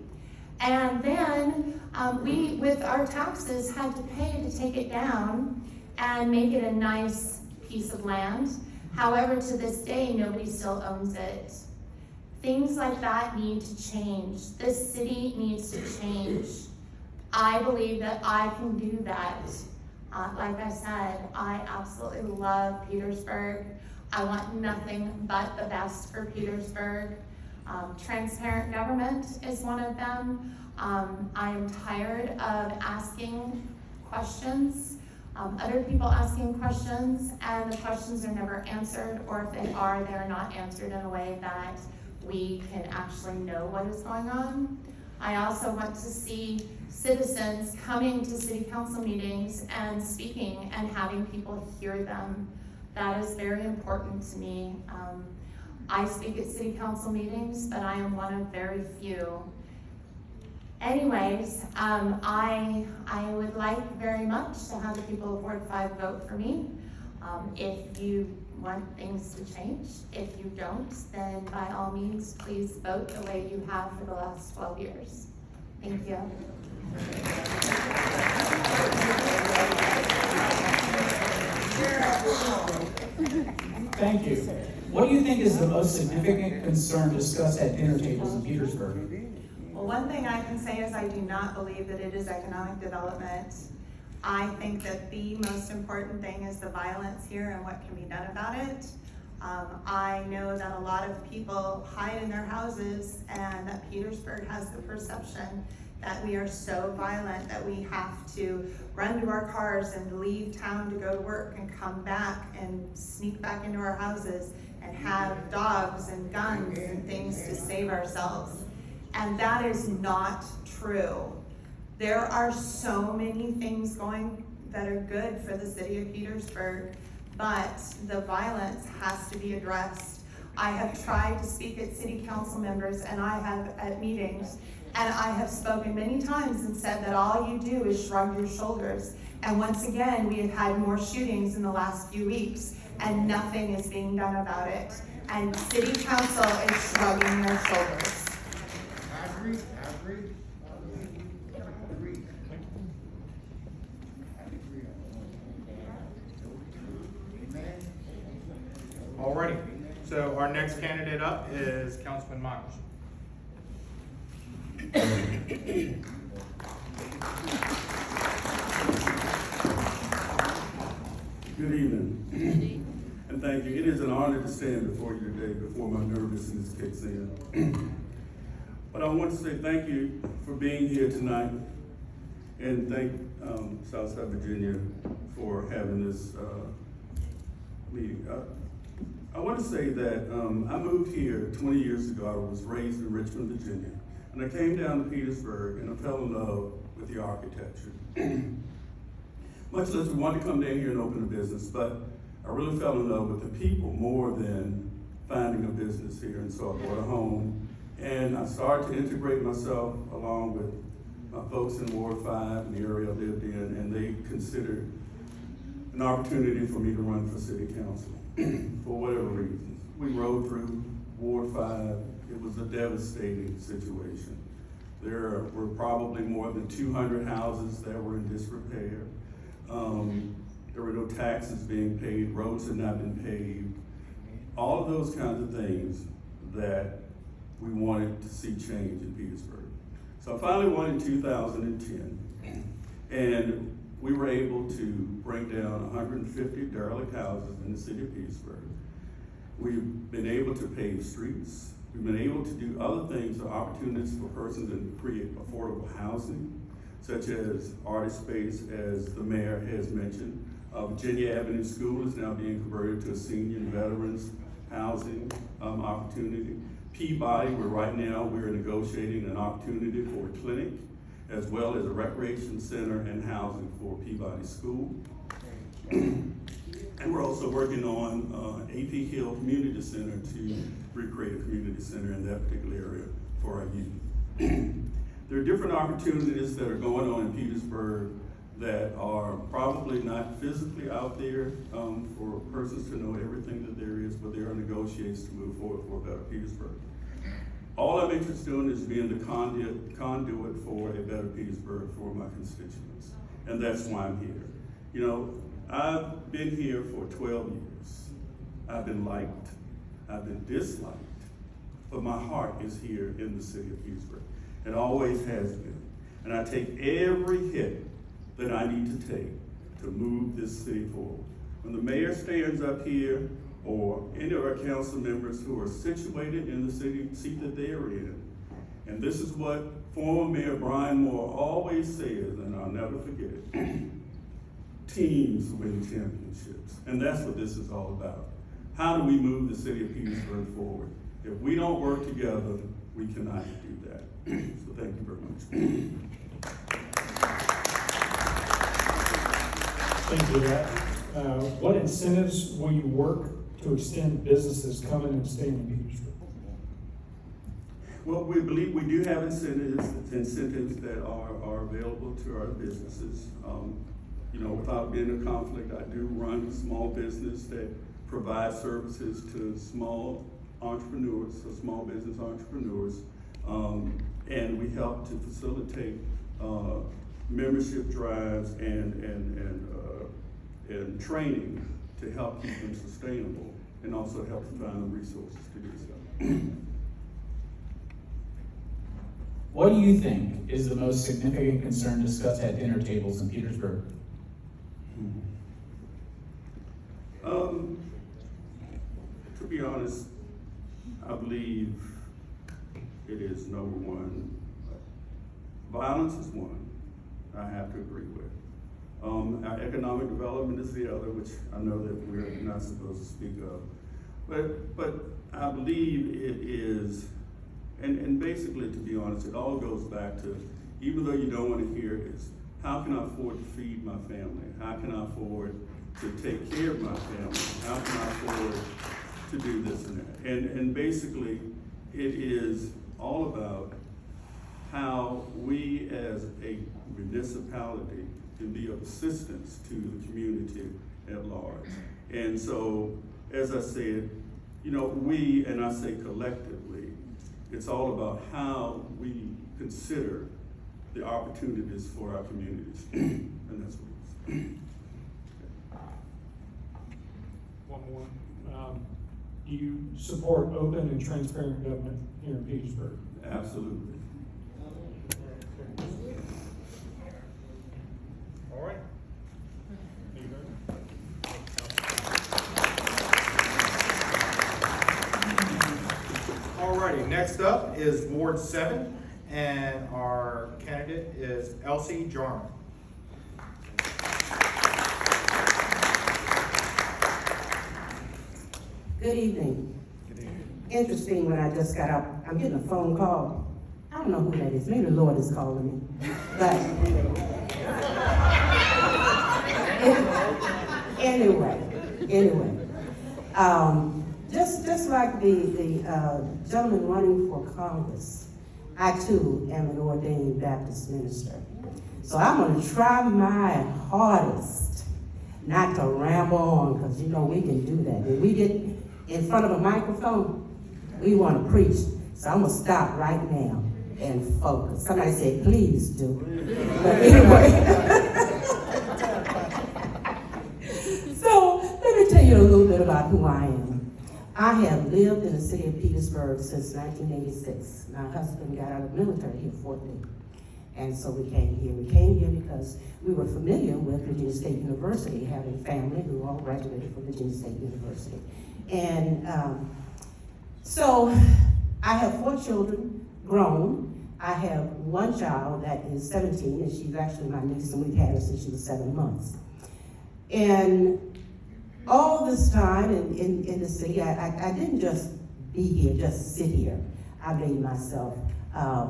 And then we, with our taxes, had to pay to take it down and make it a nice piece of land. However, to this day, nobody still owns it. Things like that need to change. This city needs to change. I believe that I can do that. Like I said, I absolutely love Petersburg. I want nothing but the best for Petersburg. Transparent government is one of them. I am tired of asking questions, other people asking questions, and the questions are never answered, or if they are, they're not answered in a way that we can actually know what is going on. I also want to see citizens coming to city council meetings and speaking and having people hear them. That is very important to me. I speak at city council meetings, but I am one of very few. Anyways, I would like very much to have the people of Ward 5 vote for me. If you want things to change. If you don't, then by all means, please vote the way you have for the last 12 years. Thank you. Thank you. What do you think is the most significant concern discussed at dinner tables in Petersburg? Well, one thing I can say is I do not believe that it is economic development. I think that the most important thing is the violence here and what can be done about it. I know that a lot of people hide in their houses, and that Petersburg has the perception that we are so violent that we have to run to our cars and leave town to go to work and come back and sneak back into our houses and have dogs and guns and things to save ourselves. And that is not true. There are so many things going that are good for the city of Petersburg, but the violence has to be addressed. I have tried to speak at city council members, and I have at meetings, and I have spoken many times and said that all you do is shrug your shoulders. And once again, we have had more shootings in the last few weeks, and nothing is being done about it. And city council is shrugging their shoulders. I agree. Alrighty, so our next candidate up is Councilman Miles. Good evening. And thank you. It is an honor to stand before you today, before my nervousness kicks in. But I want to say thank you for being here tonight, and thank Southside Virginia for having this meeting. I want to say that I moved here 20 years ago. I was raised in Richmond, Virginia, and I came down to Petersburg, and I fell in love with the architecture. Much less we wanted to come down here and open a business, but I really fell in love with the people more than finding a business here, and so I bought a home, and I started to integrate myself along with my folks in Ward 5 and the area I lived in, and they considered an opportunity for me to run for city council for whatever reasons. We rode through Ward 5. It was a devastating situation. There were probably more than 200 houses that were in disrepair. There were no taxes being paid, roads had not been paved. All of those kinds of things that we wanted to see change in Petersburg. So I finally won in 2010, and we were able to bring down 150 derelict houses in the city of Petersburg. We've been able to pave streets. We've been able to do other things, or opportunities for persons and create affordable housing, such as artist space, as the mayor has mentioned. Virginia Avenue School is now being converted to a senior and veterans housing opportunity. Peabody, where right now we're negotiating an opportunity for a clinic, as well as a recreation center and housing for Peabody School. And we're also working on AP Hill Community Center to recreate a community center in that particular area for our youth. There are different opportunities that are going on in Petersburg that are probably not physically out there for persons to know everything that there is, but there are negotiations to move forward for a better Petersburg. All I'm interested in is being the conduit for a better Petersburg for my constituents, and that's why I'm here. You know, I've been here for 12 years. I've been liked, I've been disliked, but my heart is here in the city of Petersburg. It always has been. And I take every hit that I need to take to move this city forward. When the mayor stands up here, or any of our council members who are situated in the city seat that they are in, and this is what former Mayor Brian Moore always says, and I'll never forget it, teams win championships. And that's what this is all about. How do we move the city of Petersburg forward? If we don't work together, we cannot do that. So thank you very much. Thank you for that. What incentives will you work to extend businesses coming and staying in Petersburg? Well, we believe we do have incentives that are available to our businesses. You know, without being a conflict, I do run a small business that provides services to small entrepreneurs, so small business entrepreneurs, and we help to facilitate membership drives and training to help keep them sustainable, and also help to find the resources to do so. What do you think is the most significant concern discussed at dinner tables in Petersburg? To be honest, I believe it is number one. Violence is one, I have to agree with. Our economic development is the other, which I know that we're not supposed to speak of. But I believe it is, and basically, to be honest, it all goes back to, even though you don't want to hear it, is how can I afford to feed my family? How can I afford to take care of my family? How can I afford to do this and that? And basically, it is all about how we as a municipality can be of assistance to the community at large. And so, as I said, you know, we, and I say collectively, it's all about how we consider the opportunities for our communities. And that's what it is. One more. Do you support open and transparent government here in Petersburg? Absolutely. All right. All righty, next up is Ward 7, and our candidate is Elsie Jarman. Good evening. Interesting, when I just got up, I'm getting a phone call. I don't know who that is. Maybe the Lord is calling me. But anyway, just like the gentleman running for Congress, I too am an ordained Baptist minister. So I'm going to try my hardest not to ramble on, because you know we can do that. When we get in front of a microphone, we want to preach. So I'm going to stop right now and focus. Somebody said, please do. But anyway, bit about who I am. I have lived in the city of Petersburg since 1986. My husband got out of the military here, Fort Lee. And so we came here. We came here because we were familiar with Virginia State University, having family who all graduated from Virginia State University. And so I have 4 children, grown. I have one child that is 17, and she's actually my niece, and we've had her since she was 7 months. And all this time in the city, I didn't just be here, just sit here. I made myself, I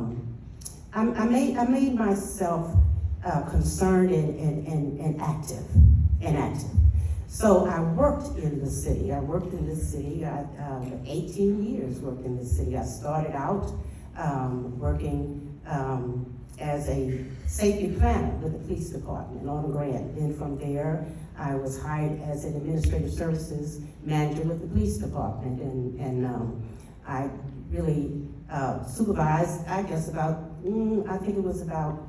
made myself concerned and active. So I worked in the city. I 18 years worked in the city. I started out working as a safety planner with the police department on a grant. Then from there, I was hired as an administrative services manager with the police department, and I really supervised, I guess I think it was about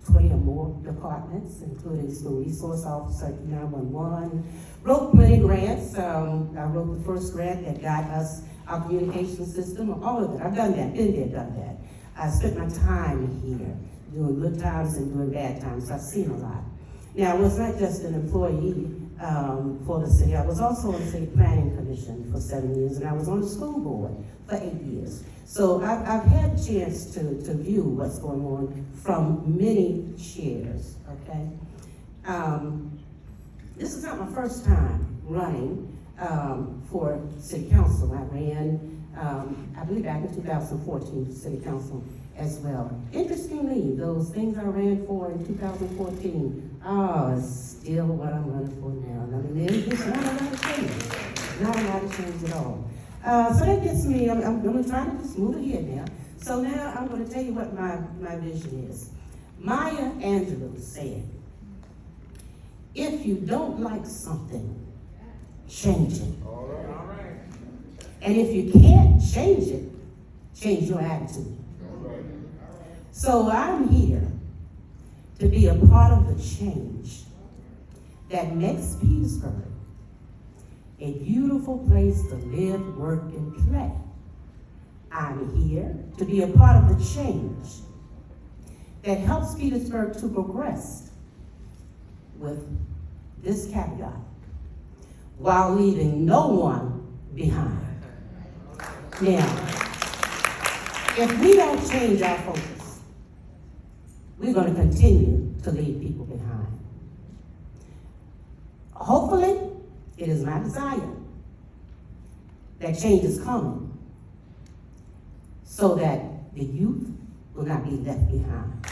20 or more departments, including school resource officer, 911. Wrote plenty grants. I wrote the first grant that got us our communication system, all of it. I've done that, been there, done that. I spent my time here, doing good times and doing bad times, so I've seen a lot. Now, I was not just an employee for the city. I was also on the City Planning Commission for 7 years, and I was on the school board for 8 years. So I've had a chance to view what's going on from many chairs, okay? This is not my first time running for city council. I ran, I believe back in 2014 for city council as well. Interestingly, those things I ran for in 2014 are still what I'm running for now. I mean, there's not a lot of change. Not a lot of change at all. So that gets me, I'm going to try to just move ahead now. So now I'm going to tell you what my vision is. Maya Angelou said, if you don't like something, change it. And if you can't change it, change your attitude. So I'm here to be a part of the change that makes Petersburg a beautiful place to live, work, and play. I'm here to be a part of the change that helps Petersburg to progress with this caveat, while leaving no one behind. Now, if we don't change our focus, we're going to continue to leave people behind. Hopefully, it is my desire that change is coming so that the youth will not be left behind.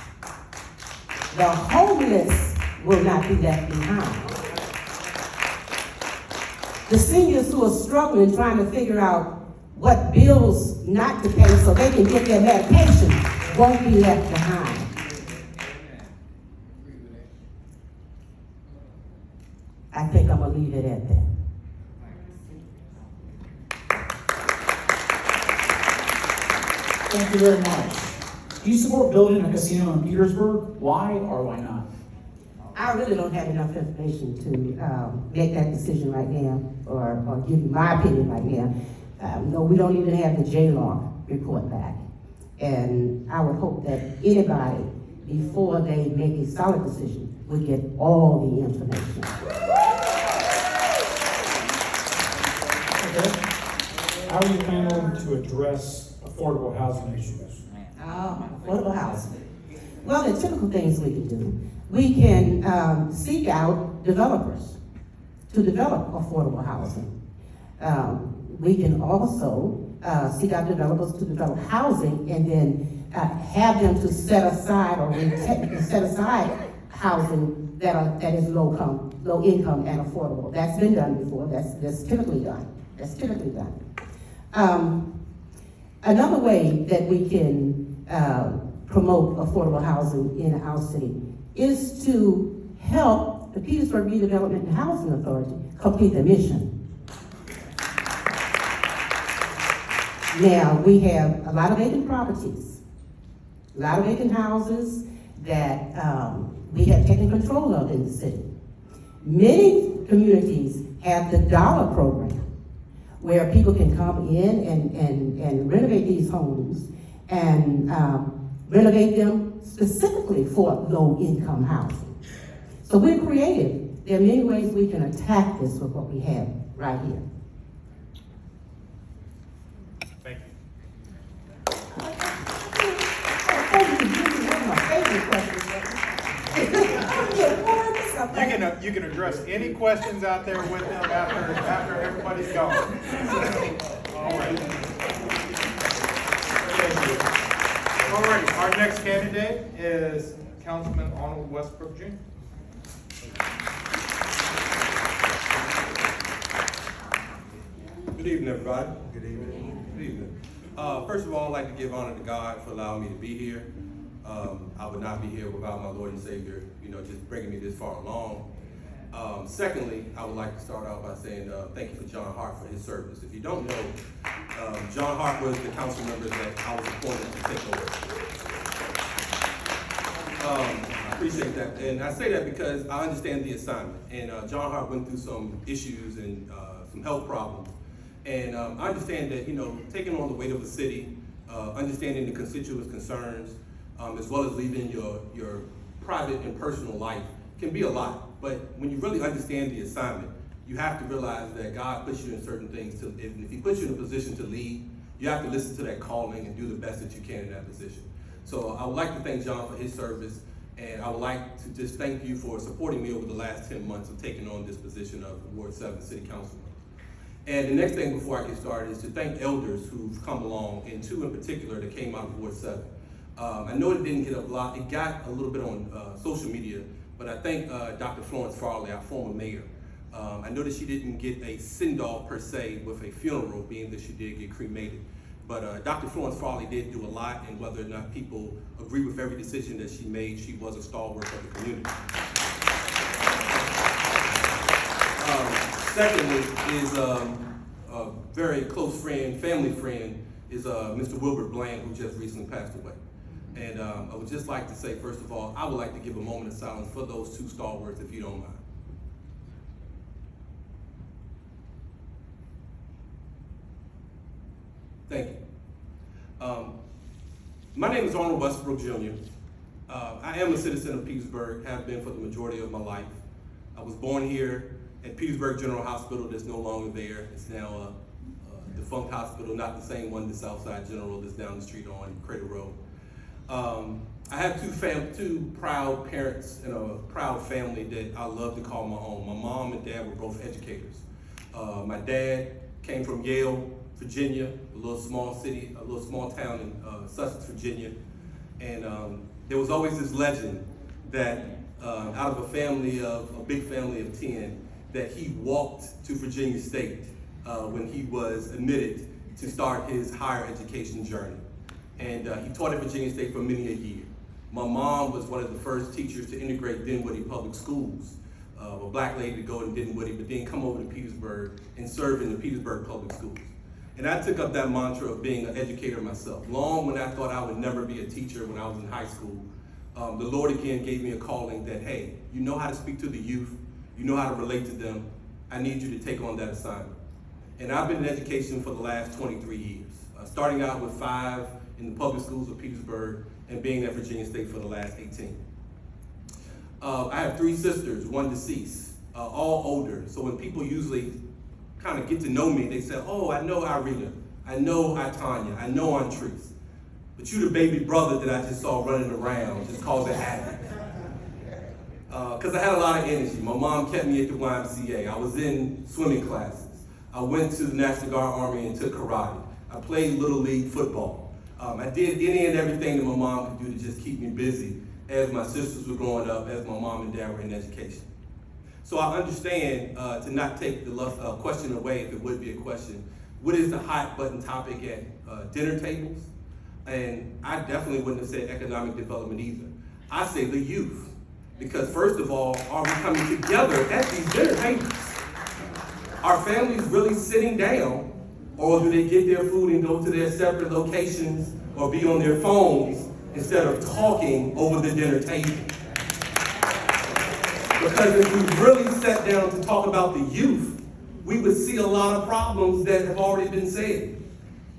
The homeless will not be left behind. The seniors who are struggling trying to figure out what bills not to pay so they can get their medication won't be left behind. I think I'm going to leave it at that. Thank you very much. Do you support building a casino in Petersburg? Why or why not? I really don't have enough information to make that decision right now or give you my opinion right now. No, we don't even have the J-Law report back. And I would hope that anybody, before they make a solid decision, would get all the information. Okay. How are you planning to address affordable housing issues? Affordable housing. Well, the typical things we can do. We can seek out developers to develop affordable housing. We can also seek out developers to develop housing and then have them to set aside or set aside housing that is low income and affordable. That's been done before. That's typically done. That's typically done. Another way that we can promote affordable housing in our city is to help the Petersburg Redevelopment and Housing Authority complete their mission. Now, we have a lot of vacant properties, a lot of vacant houses that we have taken control of in the city. Many communities have the dollar program, where people can come in and renovate these homes and renovate them specifically for low-income housing. So we're creative. There are many ways we can attack this with what we have right here. Thank you. You can address any questions out there with them after everybody's gone. All right. Thank you. All right, our next candidate is Councilman Arnold Westbrook Jr. Good evening, everybody. Good evening. Good evening. First of all, I'd like to give honor to God for allowing me to be here. I would not be here without my Lord and Savior, just bringing me this far along. Secondly, I would like to start out by saying thank you for John Hart for his service. If you don't know, John Hart was the council member that I was appointed to take over. I appreciate that. And I say that because I understand the assignment. And John Hart went through some issues and some health problems. And I understand that, taking on the weight of a city, understanding the constituents' concerns, as well as leaving your private and personal life can be a lot. But when you really understand the assignment, you have to realize that God puts you in certain things. If he puts you in a position to lead, you have to listen to that calling and do the best that you can in that position. So I would like to thank John for his service, and I would like to just thank you for supporting me over the last 10 months of taking on this position of Ward 7 City Councilman. And the next thing before I get started is to thank elders who've come along, and two in particular that came out of Ward 7. I know it didn't get a lot, it got a little bit on social media, but I thank Dr. Florence Farley, our former mayor. I know that she didn't get a send-off per se with a funeral, being that she did get cremated. But Dr. Florence Farley did do a lot, and whether or not people agree with every decision that she made, she was a stalwart of the community. Secondly is a very close friend, family friend, is Mr. Wilbert Bland, who just recently passed away. And I would just like to say, first of all, I would like to give a moment of silence for those two stalwarts, if you don't mind. Thank you. My name is Arnold Westbrook Jr. I am a citizen of Petersburg, have been for the majority of my life. I was born here at Petersburg General Hospital that's no longer there. It's now a defunct hospital, not the same one, the Southside General that's down the street on Crater Road. I have two proud parents and a proud family that I love to call my own. My mom and dad were both educators. My dad came from Yale, Virginia, a little small city, a little small town in Sussex, Virginia. And there was always this legend that out of a big family of 10, that he walked to Virginia State when he was admitted to start his higher education journey. And he taught at Virginia State for many a year. My mom was one of the first teachers to integrate Dinwiddie Public Schools, a black lady to go to Dinwiddie, but then come over to Petersburg and serve in the Petersburg Public Schools. And I took up that mantra of being an educator myself. Long when I thought I would never be a teacher when I was in high school, the Lord again gave me a calling that, hey, you know how to speak to the youth, you know how to relate to them, I need you to take on that assignment. And I've been in education for the last 23 years, starting out with 5 in the public schools of Petersburg and being at Virginia State for the last 18. I have 3 sisters, 1 deceased, all older. So when people usually kind of get to know me, they say, oh, I know Irina, I know Tanya, I know Antrice. But you the baby brother that I just saw running around, just causing havoc. Because I had a lot of energy. My mom kept me at the YMCA. I was in swimming classes. I went to the National Guard Army and took karate. I played Little League football. I did any and everything that my mom could do to just keep me busy as my sisters were growing up, as my mom and dad were in education. So I understand, to not take the question away, if it would be a question, what is the hot button topic at dinner tables? And I definitely wouldn't have said economic development either. I say the youth. Because first of all, are we coming together at these dinner tables? Are families really sitting down, or do they get their food and go to their separate locations or be on their phones instead of talking over the dinner table? Because if we really sat down to talk about the youth, we would see a lot of problems that have already been said.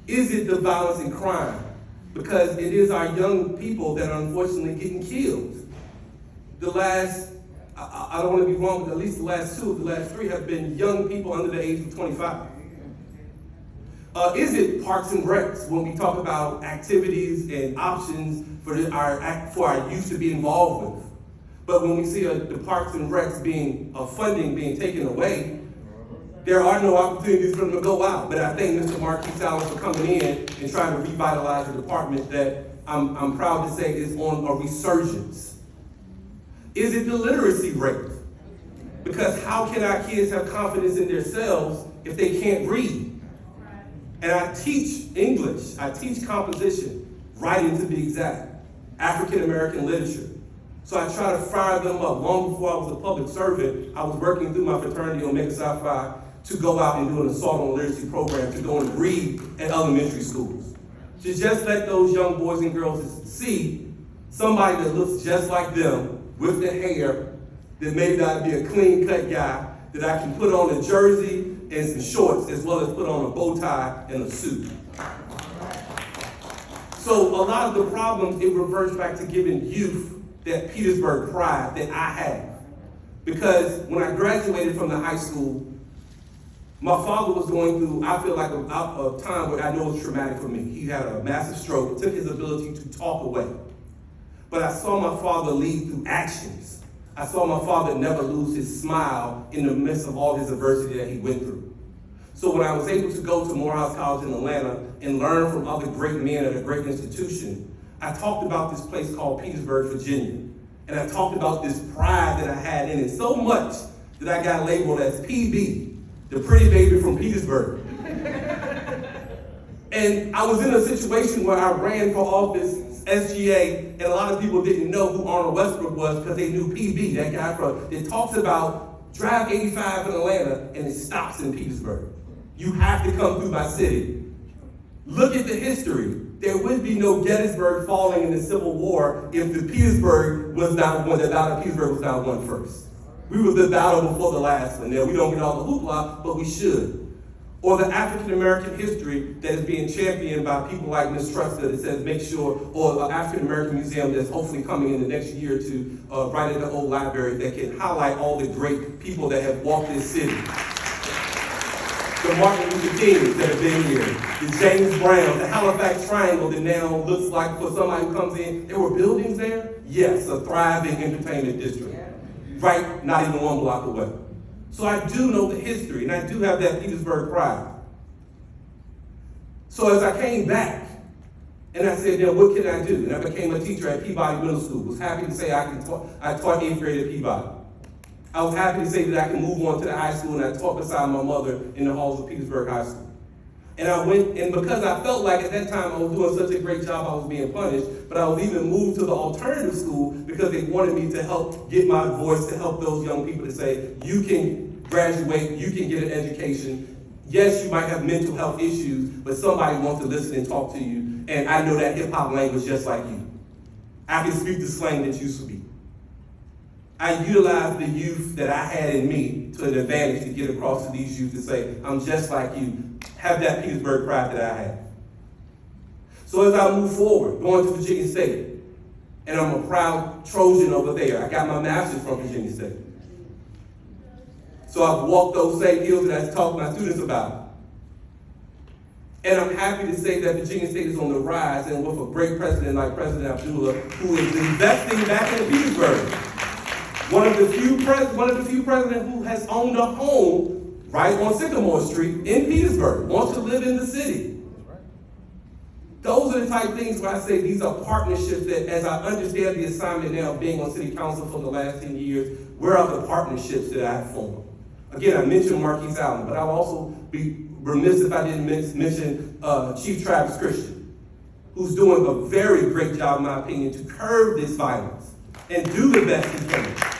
Is it the violence and crime? Because it is our young people that are unfortunately getting killed. The last, I don't want to be wrong, but at least the last 2 of the last 3 have been young people under the age of 25. Is it parks and recs when we talk about activities and options for our youth to be involved with? But when we see the parks and recs funding being taken away, there are no opportunities for them to go out. But I thank Mr. Marquis Allen for coming in and trying to revitalize a department that I'm proud to say is on a resurgence. Is it the literacy rate? Because how can our kids have confidence in themselves if they can't read? And I teach English, I teach composition, writing to be exact, African American literature. So I try to fire them up. Long before I was a public servant, I was working through my fraternity on Omega Psi Phi to go out and do an assault on literacy program, to go and read at elementary schools. To just let those young boys and girls see somebody that looks just like them with the hair, that may not be a clean cut guy, that I can put on a jersey and some shorts, as well as put on a bow tie and a suit. So a lot of the problems, it reverts back to giving youth that Petersburg pride that I have. Because when I graduated from the high school, my father was going through, I feel like a time where I know was traumatic for me. He had a massive stroke, it took his ability to talk away. But I saw my father lead through actions. I saw my father never lose his smile in the midst of all his adversity that he went through. So when I was able to go to Morehouse College in Atlanta and learn from other great men at a great institution, I talked about this place called Petersburg, Virginia. And I talked about this pride that I had in it so much that I got labeled as PB, the pretty baby from Petersburg. And I was in a situation where I ran for office, SGA, and a lot of people didn't know who Arnold Westbrook was because they knew PB, that guy that talks about drive 85 in Atlanta and it stops in Petersburg. You have to come through my city. Look at the history. There would be no Gettysburg falling in the Civil War if the Petersburg was not won, the Battle of Petersburg was not won first. We were the battle before the last one. Now, we don't get all the hoopla, but we should. Or the African American history that is being championed by people like Ms. Truster that says make sure, or an African American museum that's hopefully coming in the next year or two, right in the old library that can highlight all the great people that have walked this city. The Martin Luther Kings that have been here, the James Brown, the Halifax Triangle that now looks like for somebody who comes in, there were buildings there? Yes, a thriving entertainment district. Right, not even 1 block away. So I do know the history, and I do have that Petersburg pride. So as I came back, and I said, now what can I do? And I became a teacher at Peabody Middle School. Was happy to say I taught 8th grade at Peabody. I was happy to say that I can move on to the high school, and I taught beside my mother in the halls of Petersburg High School. And I went, and because I felt like at that time I was doing such a great job, I was being punished, but I was even moved to the alternative school because they wanted me to help get my voice, to help those young people to say, you can graduate, you can get an education. Yes, you might have mental health issues, but somebody wants to listen and talk to you, and I know that hip hop language just like you. I can speak the slang that you speak. I utilized the youth that I had in me to an advantage to get across to these youth to say, I'm just like you. Have that Petersburg pride that I have. So as I move forward, going to Virginia State, and I'm a proud Trojan over there. I got my master's from Virginia State. So I've walked those same hills that I talk to my students about. And I'm happy to say that Virginia State is on the rise, and with a great president like President Abdullah, who is investing back in Petersburg. One of the few presidents who has owned a home right on Sycamore Street in Petersburg, wants to live in the city. Those are the type of things where I say these are partnerships that, as I understand the assignment now of being on city council for the last 10 years, where are the partnerships that I have formed? Again, I mentioned Marquis Allen, but I'll also be remiss if I didn't mention Chief Travis Christian, who's doing a very great job, in my opinion, to curb this violence and do the best he can.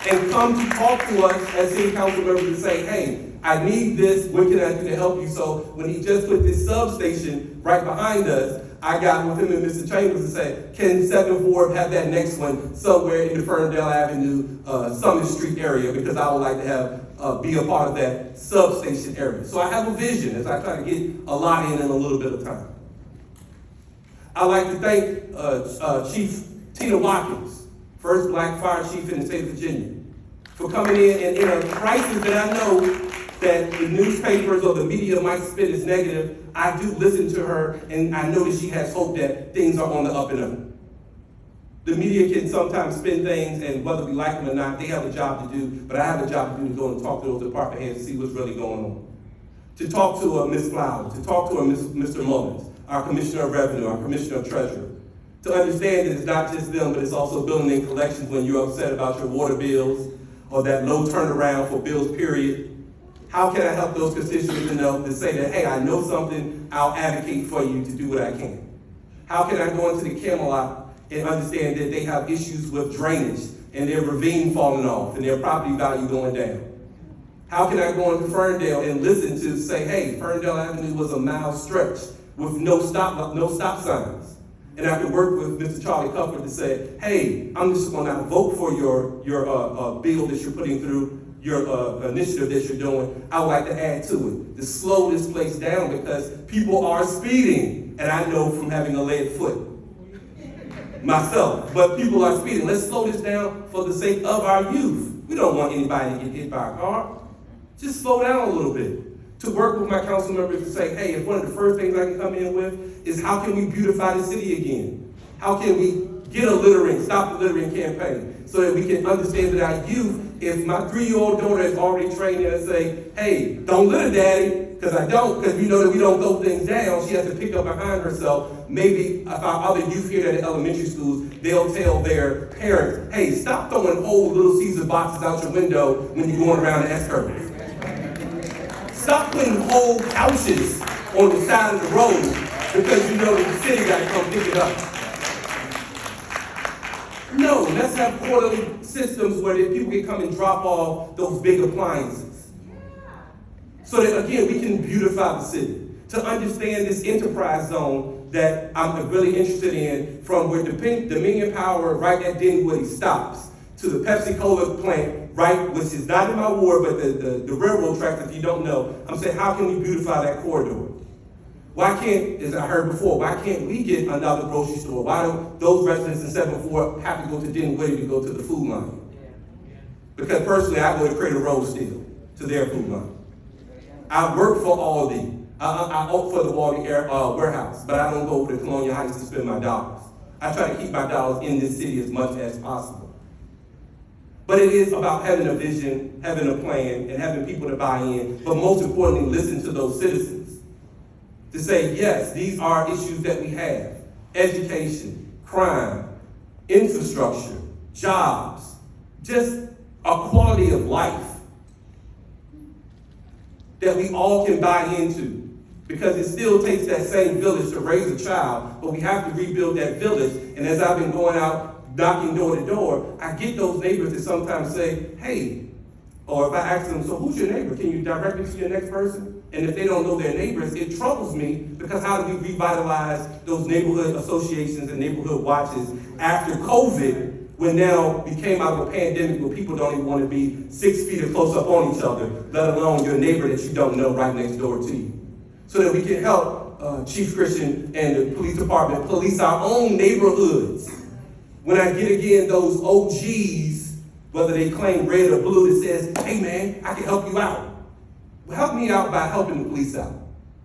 And come to talk to us as city council members and say, hey, I need this, what can I do to help you? So when he just put this substation right behind us, I got with him and Mr. Chambers and said, can 7th Ward have that next one somewhere in the Ferndale Avenue, Summit Street area, because I would like to have be a part of that substation area. So I have a vision as I try to get a lot in a little bit of time. I'd like to thank Chief Tina Watkins, first black fire chief in the state of Virginia, for coming in and in a crisis that I know that the newspapers or the media might spin as negative. I do listen to her, and I know that she has hope that things are on the up and up. The media can sometimes spin things, and whether we like them or not, they have a job to do, but I have a job to do to go and talk to those department heads to see what's really going on. To talk to Ms. Flowers, to talk to Mr. Mullins, our Commissioner of Revenue, our Commissioner of Treasury, to understand that it's not just them, but it's also building in collections when you're upset about your water bills or that low turnaround for bills, period. How can I help those constituents to know, to say that, hey, I know something, I'll advocate for you to do what I can? How can I go into the Camelot and understand that they have issues with drainage and their ravine falling off and their property value going down? How can I go into Ferndale and listen to say, hey, Ferndale Avenue was a mile stretch with no stop signs? And I could work with Mr. Charlie Cuthbert to say, hey, I'm just going to vote for your bill that you're putting through, your initiative that you're doing. I would like to add to it, to slow this place down because people are speeding. And I know from having a lead foot myself, but people are speeding. Let's slow this down for the sake of our youth. We don't want anybody to get hit by a car. Just slow down a little bit. To work with my council members to say, hey, if one of the first things I can come in with is how can we beautify the city again? How can we get a littering, stop the littering campaign so that we can understand that our youth, if my 3-year-old daughter is already trained in and say, hey, don't litter, daddy, because I don't, because we know that we don't throw things down, she has to pick up behind herself. Maybe if our other youth here at the elementary schools, they'll tell their parents, hey, stop throwing old Little Caesar boxes out your window when you're going around the S-curve. Stop putting whole couches on the side of the road because you know that the city got to come pick it up. No, let's have quarterly systems where people can come and drop off those big appliances. So that, again, we can beautify the city. To understand this enterprise zone that I'm really interested in, from where Dominion Power right at Dinwiddie stops, to the Pepsi-Cola plant, right, which is not in my ward, but the railroad tracks, if you don't know. I'm saying, how can we beautify that corridor? Why can't, as I heard before, why can't we get another grocery store? Why don't those residents in 7th Ward have to go to Dinwiddie to go to the food line? Because personally, I go to Crater Road still, to their food line. I work for Aldi. I opt for the Waldy warehouse, but I don't go over to Colonial Heights to spend my dollars. I try to keep my dollars in this city as much as possible. But it is about having a vision, having a plan, and having people to buy in, but most importantly, listen to those citizens. To say, yes, these are issues that we have. Education, crime, infrastructure, jobs, just a quality of life that we all can buy into. Because it still takes that same village to raise a child, but we have to rebuild that village. And as I've been going out, knocking door to door, I get those neighbors that sometimes say, hey, or if I ask them, so who's your neighbor? Can you direct me to your next person? And if they don't know their neighbors, it troubles me, because how do we revitalize those neighborhood associations and neighborhood watches after COVID, when now we came out of a pandemic where people don't even want to be 6 feet or close up on each other, let alone your neighbor that you don't know right next door to you. So that we can help Chief Christian and the police department police our own neighborhoods. When I get again those OGs, whether they claim red or blue, that says, hey man, I can help you out. Well, help me out by helping the police out.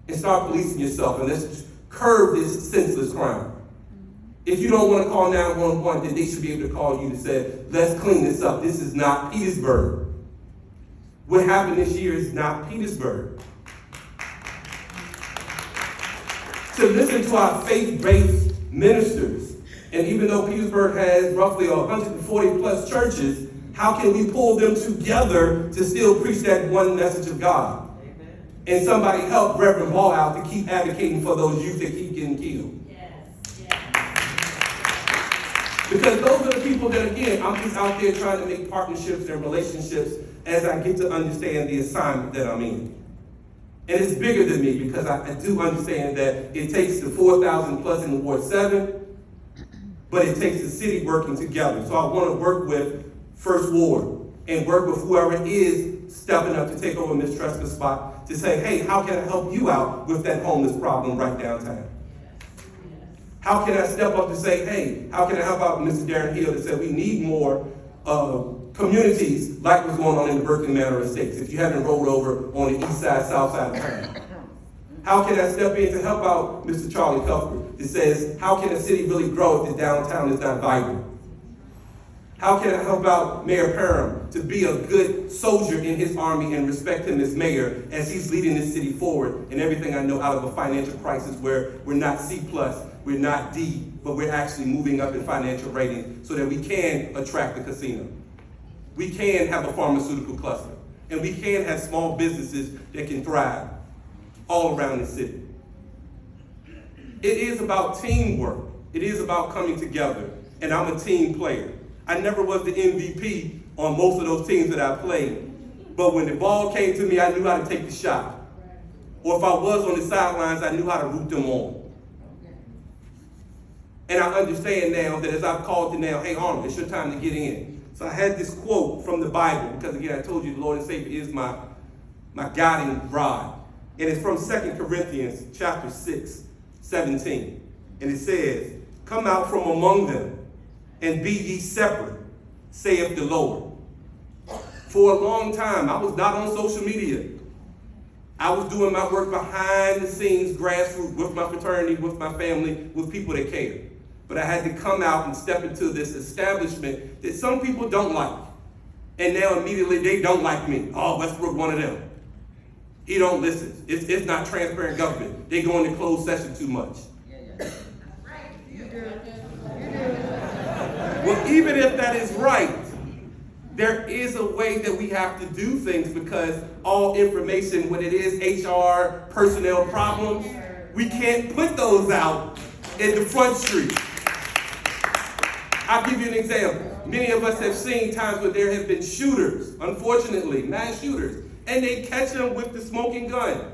And start policing yourself, and let's curb this senseless crime. If you don't want to call 911, then they should be able to call you to say, let's clean this up. This is not Petersburg. What happened this year is not Petersburg. To listen to our faith-based ministers, and even though Petersburg has roughly 140 plus churches, how can we pull them together to still preach that one message of God? Amen. And somebody help Reverend Ball out to keep advocating for those youth that keep getting killed. Yes. Because those are the people that, again, I'm just out there trying to make partnerships and relationships as I get to understand the assignment that I'm in. And it's bigger than me because I do understand that it takes the 4,000 plus in Ward 7, but it takes the city working together. So I want to work with First Ward and work with whoever is stepping up to take over Ms. Tresca's spot to say, hey, how can I help you out with that homeless problem right downtown? How can I step up to say, hey, how can I help out Mr. Darren Hill to say we need more communities like what's going on in the Berkeley Manor Estates, if you haven't rolled over on the east side, south side of town. How can I step in to help out Mr. Charlie Cuthbert that says, how can a city really grow if the downtown is not vibrant? How can I help out Mayor Parham to be a good soldier in his army and respect him as mayor as he's leading this city forward and everything I know out of a financial crisis where we're not C+, we're not D, but we're actually moving up in financial rating so that we can attract the casino. We can have a pharmaceutical cluster, and we can have small businesses that can thrive all around the city. It is about teamwork. It is about coming together, and I'm a team player. I never was the MVP on most of those teams that I played, but when the ball came to me, I knew how to take the shot. Or if I was on the sidelines, I knew how to root them on. And I understand now that as I've called to now, hey Arnold, it's your time to get in. So I had this quote from the Bible, because again, I told you the Lord and Savior is my guiding rod. And it's from 2 Corinthians chapter 6, 17. And it says, come out from among them and be ye separate, saith the Lord. For a long time, I was not on social media. I was doing my work behind the scenes, grassroots, with my fraternity, with my family, with people that care. But I had to come out and step into this establishment that some people don't like. And now immediately they don't like me. Oh, Westbrook, one of them. He don't listen. It's not transparent government. They go into closed session too much. Well, even if that is right, there is a way that we have to do things because all information, when it is HR, personnel problems, we can't put those out in the front street. I'll give you an example. Many of us have seen times where there have been shooters, unfortunately, mass shooters, and they catch them with the smoking gun.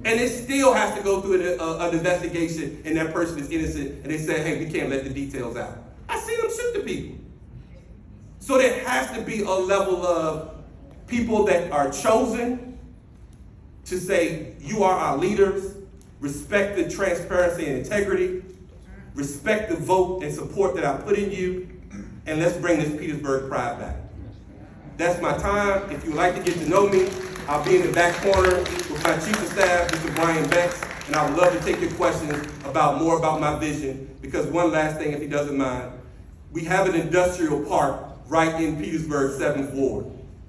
And it still has to go through an investigation and that person is innocent and they say, hey, we can't let the details out. I see them shoot the people. So there has to be a level of people that are chosen to say, you are our leaders, respect the transparency and integrity, respect the vote and support that I put in you, and let's bring this Petersburg pride back. That's my time. If you would like to get to know me, I'll be in the back corner with my chief of staff, Mr. Brian Banks, and I would love to take your questions more about my vision, because one last thing, if he doesn't mind, we have an industrial park right in Petersburg, 7th Ward,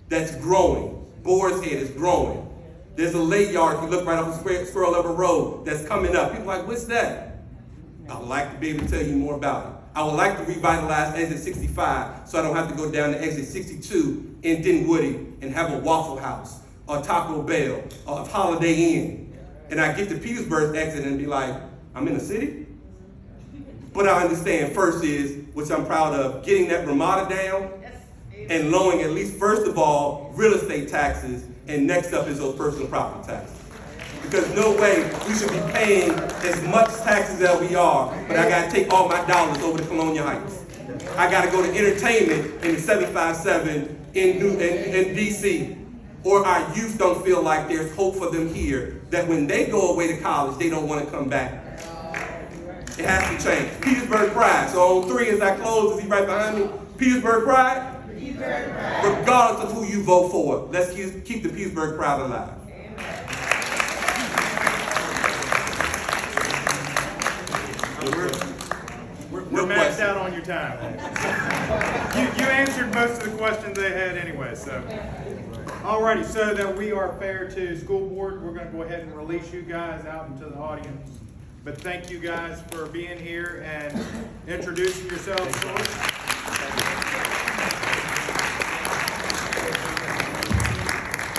that's growing. Boar's Head is growing. There's a lake yard, if you look right off of Squirrel Level Road, that's coming up. People are like, what's that? I would like to be able to tell you more about it. I would like to revitalize exit 65 so I don't have to go down to exit 62 in Dinwoody and have a Waffle House or Taco Bell or Holiday Inn. And I get to Petersburg exit and be like, I'm in the city? But I understand first is, which I'm proud of, getting that Ramada down and lowering at least first of all real estate taxes, and next up is those personal property taxes. Because no way we should be paying as much taxes as we are, but I gotta take all my dollars over to Colonial Heights. I gotta go to entertainment in the 757 in DC. Or our youth don't feel like there's hope for them here, that when they go away to college, they don't wanna come back. It has to change. Petersburg Pride. So on 3 as I close, is he right behind me? Petersburg Pride? Petersburg Pride. Regardless of who you vote for, let's keep the Petersburg Pride alive. We're maxed out on your time. You answered most of the questions they had anyway, so. Alrighty, so that we are fair to school board, we're gonna go ahead and release you guys out into the audience. But thank you guys for being here and introducing yourselves to us.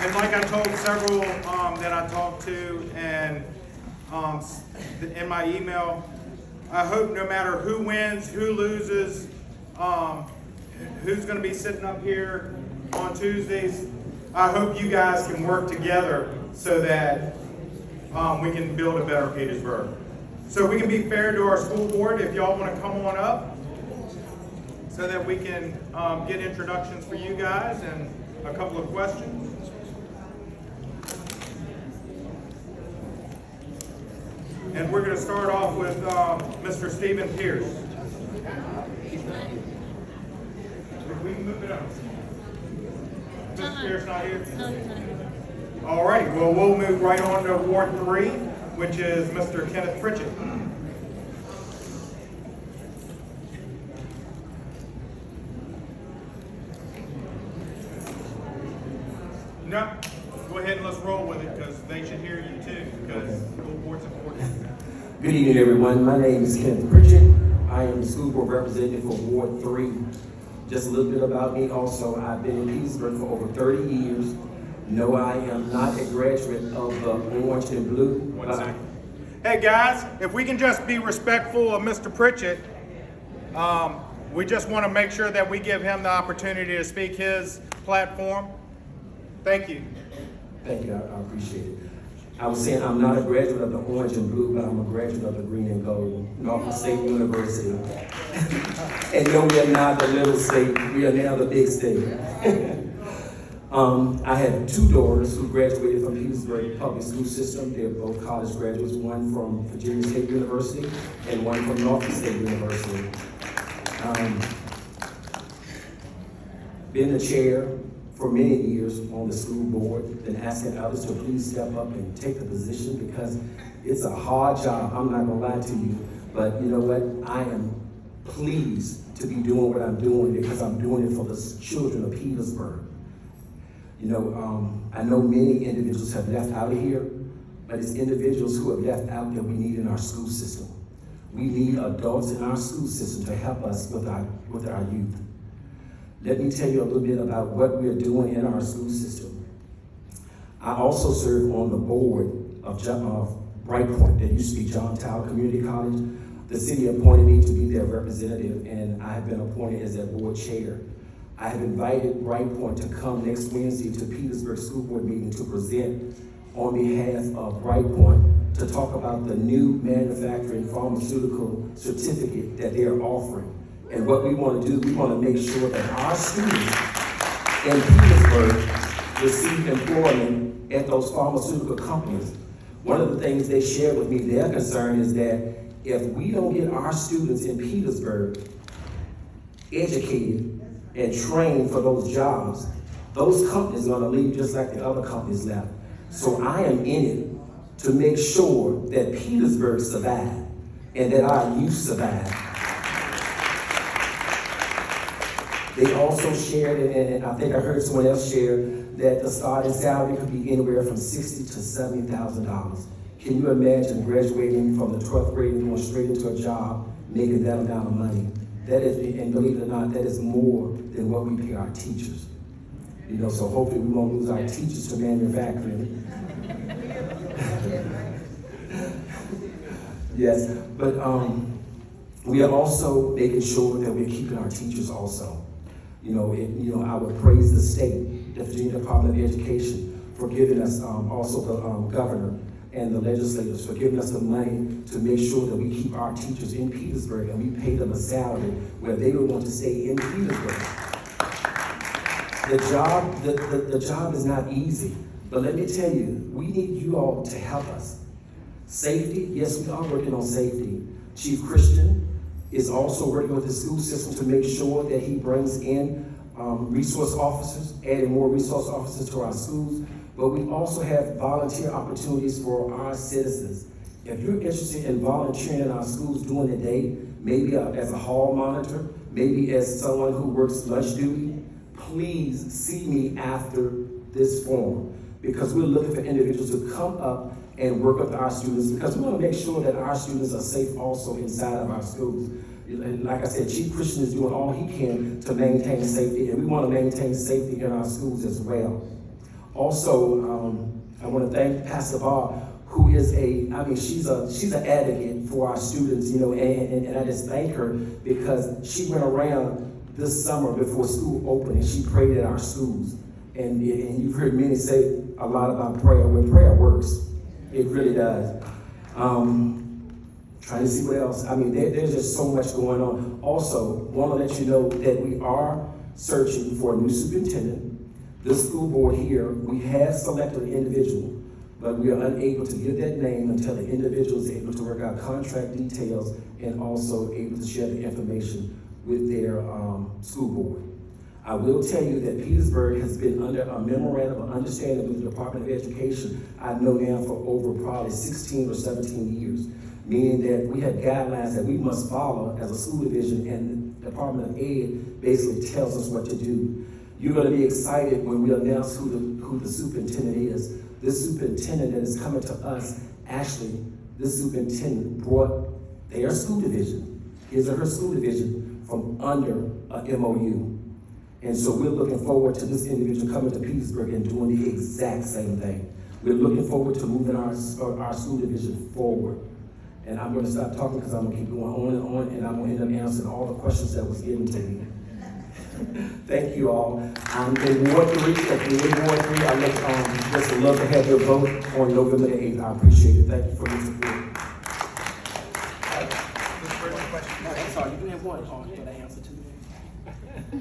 And like I told several that I talked to and in my email, I hope no matter who wins, who loses, who's going to be sitting up here on Tuesdays, I hope you guys can work together so that we can build a better Petersburg. So we can be fair to our school board, if y'all want to come on up, so that we can get introductions for you guys and a couple of questions. And we're going to start off with Mr. Stephen Pierce. We can move it up. Mr. Pierce not here? All righty, well, we'll move right on to Ward 3, which is Mr. Kenneth Pritchett. No, go ahead and let's roll with it, because they should hear you too, because school board's important. Good evening, everyone. My name is Kenneth Pritchett. I am the school board representative for Ward 3. Just a little bit about me also. I've been in Petersburg for over 30 years. No, I am not a graduate of the Orange and Blue. One second. Hey guys, if we can just be respectful of Mr. Pritchett, we just want to make sure that we give him the opportunity to speak his platform. Thank you. Thank you, I appreciate it. I was saying I'm not a graduate of the Orange and Blue, but I'm a graduate of the Green and Gold, Norfolk State University. And no, we are not the little state, we are now the big state. I have two daughters who graduated from Petersburg Public School System. They're both college graduates, one from Virginia State University and one from Norfolk State University. Been the chair for many years on the school board, been asking others to please step up and take the position because it's a hard job. I'm not gonna lie to you, but you know what? I am pleased to be doing what I'm doing because I'm doing it for the children of Petersburg. You know, I know many individuals have left out of here, but it's individuals who have left out that we need in our school system. We need adults in our school system to help us with our youth. Let me tell you a little bit about what we're doing in our school system. I also serve on the board of Brightpoint, that used to be John Tower Community College. The city appointed me to be their representative, and I have been appointed as their board chair. I have invited Brightpoint to come next Wednesday to Petersburg School Board meeting to present on behalf of Brightpoint to talk about the new manufacturing pharmaceutical certificate that they are offering. And what we want to do, we want to make sure that our students in Petersburg receive employment at those pharmaceutical companies. One of the things they shared with me, their concern is that if we don't get our students in Petersburg educated and trained for those jobs, those companies are going to leave just like the other companies left. So I am in it to make sure that Petersburg survives and that our youth survive. They also shared, and I think I heard someone else share, that the starting salary could be anywhere from $60,000 to $70,000. Can you imagine graduating from the 12th grade and going straight into a job, making that amount of money? That is, and believe it or not, that is more than what we pay our teachers. You know, so hopefully we won't lose our teachers to manufacturing. Yes, but we are also making sure that we're keeping our teachers also. You know, I would praise the state, the Virginia Department of Education, for giving us, also the governor and the legislators for giving us the money to make sure that we keep our teachers in Petersburg and we pay them a salary where they would want to stay in Petersburg. The job is not easy, but let me tell you, we need you all to help us. Safety, yes, we are working on safety. Chief Christian is also working with the school system to make sure that he brings in resource officers, adding more resource officers to our schools. But we also have volunteer opportunities for our citizens. If you're interested in volunteering in our schools during the day, maybe as a hall monitor, maybe as someone who works lunch duty, please see me after this forum, because we're looking for individuals to come up and work with our students, because we want to make sure that our students are safe also inside of our schools. Like I said, Chief Christian is doing all he can to maintain safety, and we want to maintain safety in our schools as well. Also, I want to thank Pastor Barr, who is she's an advocate for our students, you know, and I just thank her because she went around this summer before school opened and she prayed at our schools. And you've heard many say a lot about prayer. When prayer works, It really does. Trying to see what else. I mean, there's just so much going on. Also, want to let you know that we are searching for a new superintendent. This school board here, we have selected an individual, but we are unable to give that name until the individual is able to work out contract details and also able to share the information with their school board. I will tell you that Petersburg has been under a memorandum of understanding with the Department of Education, I know now for over probably 16 or 17 years, meaning that we have guidelines that we must follow as a school division, and the Department of Ed basically tells us what to do. You're going to be excited when we announce who the superintendent is. This superintendent that is coming to us, actually, this superintendent brought their school division, his or her school division, from under a MOU. And so we're looking forward to this individual coming to Petersburg and doing the exact same thing. We're looking forward to moving our school division forward. And I'm going to stop talking because I'm going to keep going on, and I'm going to end up answering all the questions that was given to me. Thank you all. In Ward 3, I just would love to have your vote on November the 8th. I appreciate it. Thank you for your support. I'm sorry, you can have one for the answer to me.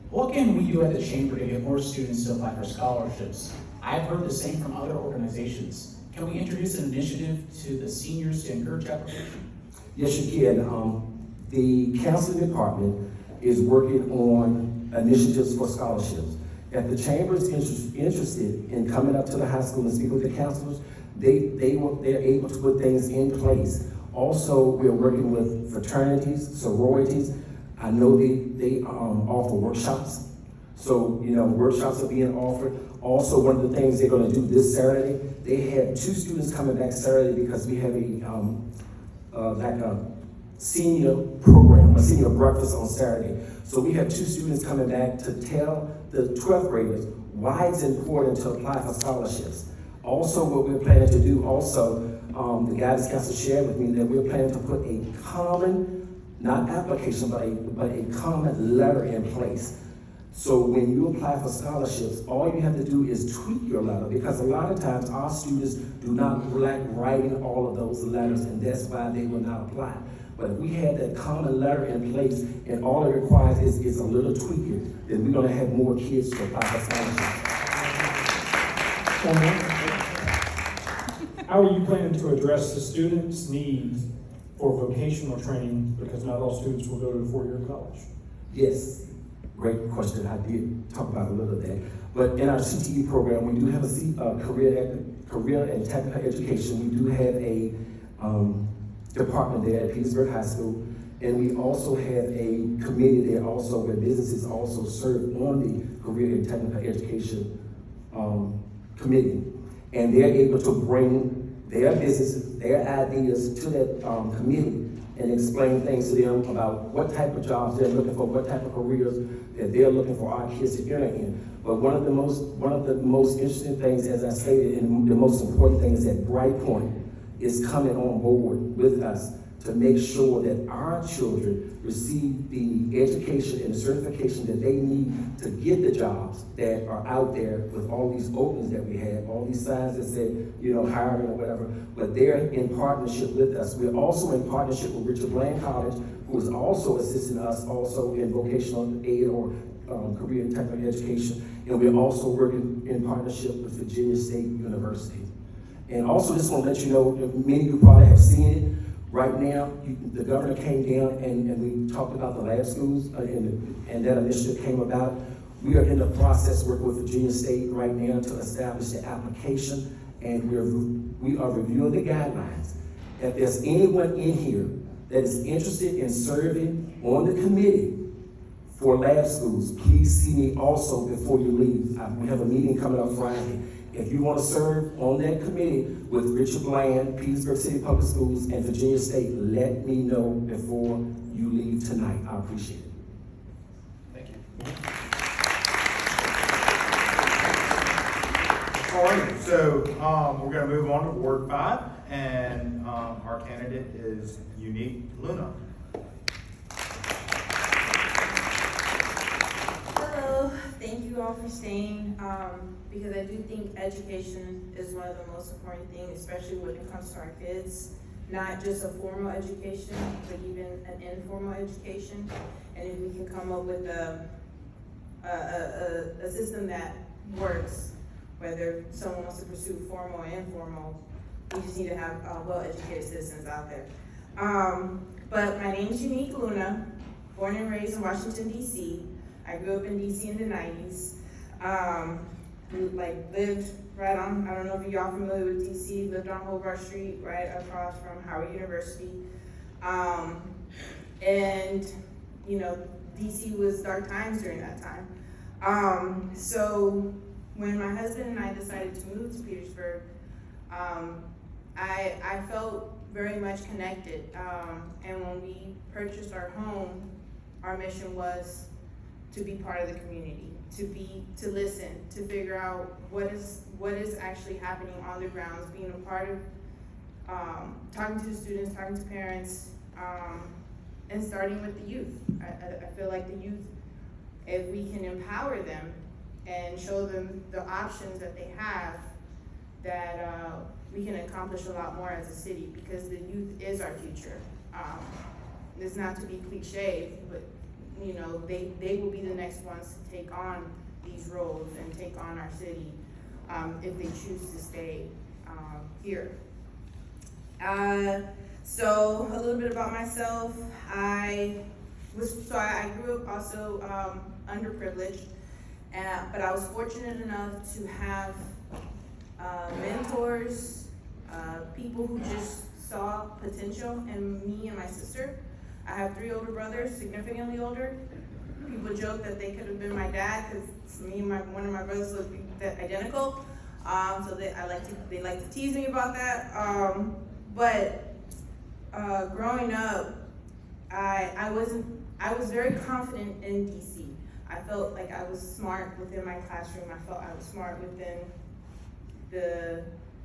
What can we do at the Chamber to get more students to apply for scholarships? I've heard the same from other organizations. Can we introduce an initiative to the seniors to encourage application? Yes, you can. The counseling department is working on initiatives for scholarships. If the chamber is interested in coming up to the high school and speaking with the counselors, they're able to put things in place. Also, we're working with fraternities, sororities. I know they offer workshops. So, workshops are being offered. Also, one of the things they're going to do this Saturday, they have 2 students coming back Saturday because we have a senior program, a senior breakfast on Saturday. So we have 2 students coming back to tell the 12th graders why it's important to apply for scholarships. Also, what we're planning to do the guidance counselor shared with me that we're planning to put a common, not application, but a common letter in place. So when you apply for scholarships, all you have to do is tweak your letter, because a lot of times our students do not like writing all of those letters, and that's why they will not apply. But if we have that common letter in place and all it requires is a little tweaking, then we're going to have more kids to apply for scholarships. How are you planning to address the students' needs for vocational training, because not all students will go to a 4-year college? Yes, great question. I did talk about a little of that. But in our CTE program, we do have a career and technical education. We do have a department there at Petersburg High School, and we also have a committee there also where businesses also serve on the career and technical education committee. And they're able to bring their businesses, their ideas to that committee and explain things to them about what type of jobs they're looking for, what type of careers that they're looking for our kids to enter in. But one of the most interesting things, as I stated, and the most important thing is that Bright Point is coming on board with us to make sure that our children receive the education and the certification that they need to get the jobs that are out there with all these openings that we have, all these signs that say, hiring or whatever, but they're in partnership with us. We're also in partnership with Richard Bland College, who is also assisting us also in vocational aid or career and technical education, and we're also working in partnership with Virginia State University. And also just want to let you know, many of you probably have seen it. Right now, the governor came down and we talked about the lab schools and that initiative came about. We are in the process working with Virginia State right now to establish the application, and we are reviewing the guidelines. If there's anyone in here that is interested in serving on the committee for lab schools, please see me also before you leave. We have a meeting coming up Friday. If you want to serve on that committee with Richard Bland, Petersburg City Public Schools, and Virginia State, let me know before you leave tonight. I appreciate it. Thank you. All right, so we're going to move on to Ward 5, and our candidate is Unique Luna. Hello, thank you all for staying, because I do think education is one of the most important things, especially when it comes to our kids. Not just a formal education, but even an informal education. And if we can come up with a system that works, whether someone wants to pursue formal or informal, we just need to have well-educated citizens out there. But my name is Unique Luna, born and raised in Washington, D.C. I grew up in D.C. in the 90s. Lived right on, I don't know if y'all familiar with D.C., lived on Hobart Street, right across from Howard University. And, you know, D.C. was dark times during that time. So when my husband and I decided to move to Petersburg, I felt very much connected. And when we purchased our home, our mission was to be part of the community, to listen, to figure out what is actually happening on the grounds, being a part of talking to the students, talking to parents, and starting with the youth. I feel like the youth, if we can empower them and show them the options that they have, that we can accomplish a lot more as a city, because the youth is our future. It's not to be cliche, but you know, they will be the next ones to take on these roles and take on our city if they choose to stay here. So a little bit about myself. I grew up also underprivileged, but I was fortunate enough to have mentors, people who just saw potential in me and my sister. I have 3 older brothers, significantly older. People joke that they could have been my dad, because me and one of my brothers look identical. So they like to tease me about that. But growing up, I was very confident in DC. I felt like I was smart within my classroom. I felt I was smart within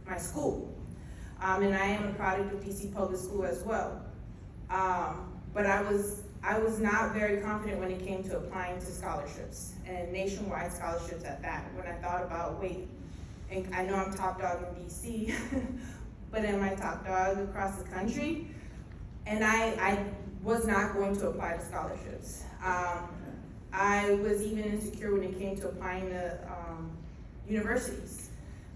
my school. And I am a product of DC Public School as well. But I was not very confident when it came to applying to scholarships, and nationwide scholarships at that. When I thought about, and I know I'm top dog in DC, but am I top dog across the country? And I was not going to apply to scholarships. I was even insecure when it came to applying to universities.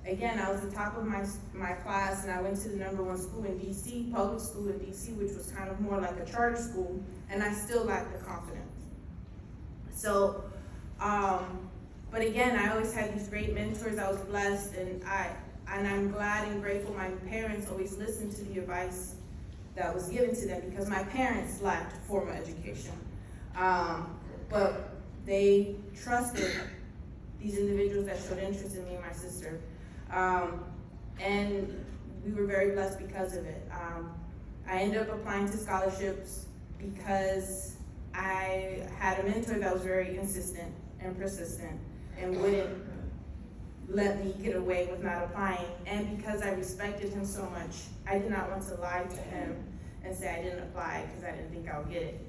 Again, I was the top of my class, and I went to the #1 school in DC, public school in DC, which was kind of more like a charter school, and I still lacked the confidence. So, but again, I always had these great mentors. I was blessed, and I'm glad and grateful my parents always listened to the advice that was given to them, because my parents lacked formal education. But they trusted these individuals that showed interest in me and my sister. And we were very blessed because of it. I ended up applying to scholarships because I had a mentor that was very insistent and persistent and wouldn't let me get away with not applying. And because I respected him so much, I did not want to lie to him and say I didn't apply because I didn't think I would get it.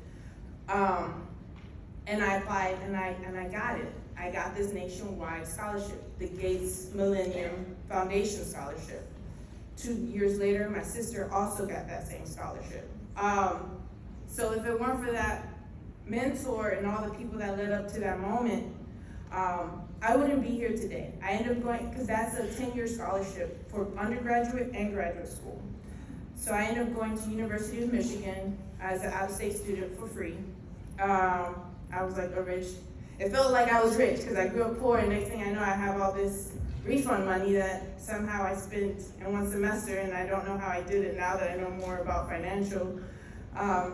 And I applied, and I got it. I got this nationwide scholarship, the Gates Millennium Foundation Scholarship. 2 years later, my sister also got that same scholarship. So if it weren't for that mentor and all the people that led up to that moment, I wouldn't be here today. I ended up going, because that's a 10-year scholarship for undergraduate and graduate school. So I ended up going to University of Michigan as an out-of-state student for free. I was like it felt like I was rich, because I grew up poor, and next thing I know, I have all this refund money that somehow I spent in one semester, and I don't know how I did it now that I know more about financial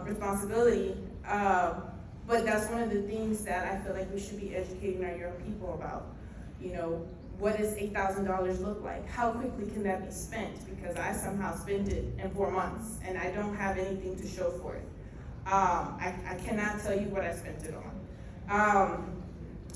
responsibility. But that's one of the things that I feel like we should be educating our young people about. You know, what does $8,000 look like? How quickly can that be spent? Because I somehow spent it in 4 months, and I don't have anything to show for it. I cannot tell you what I spent it on.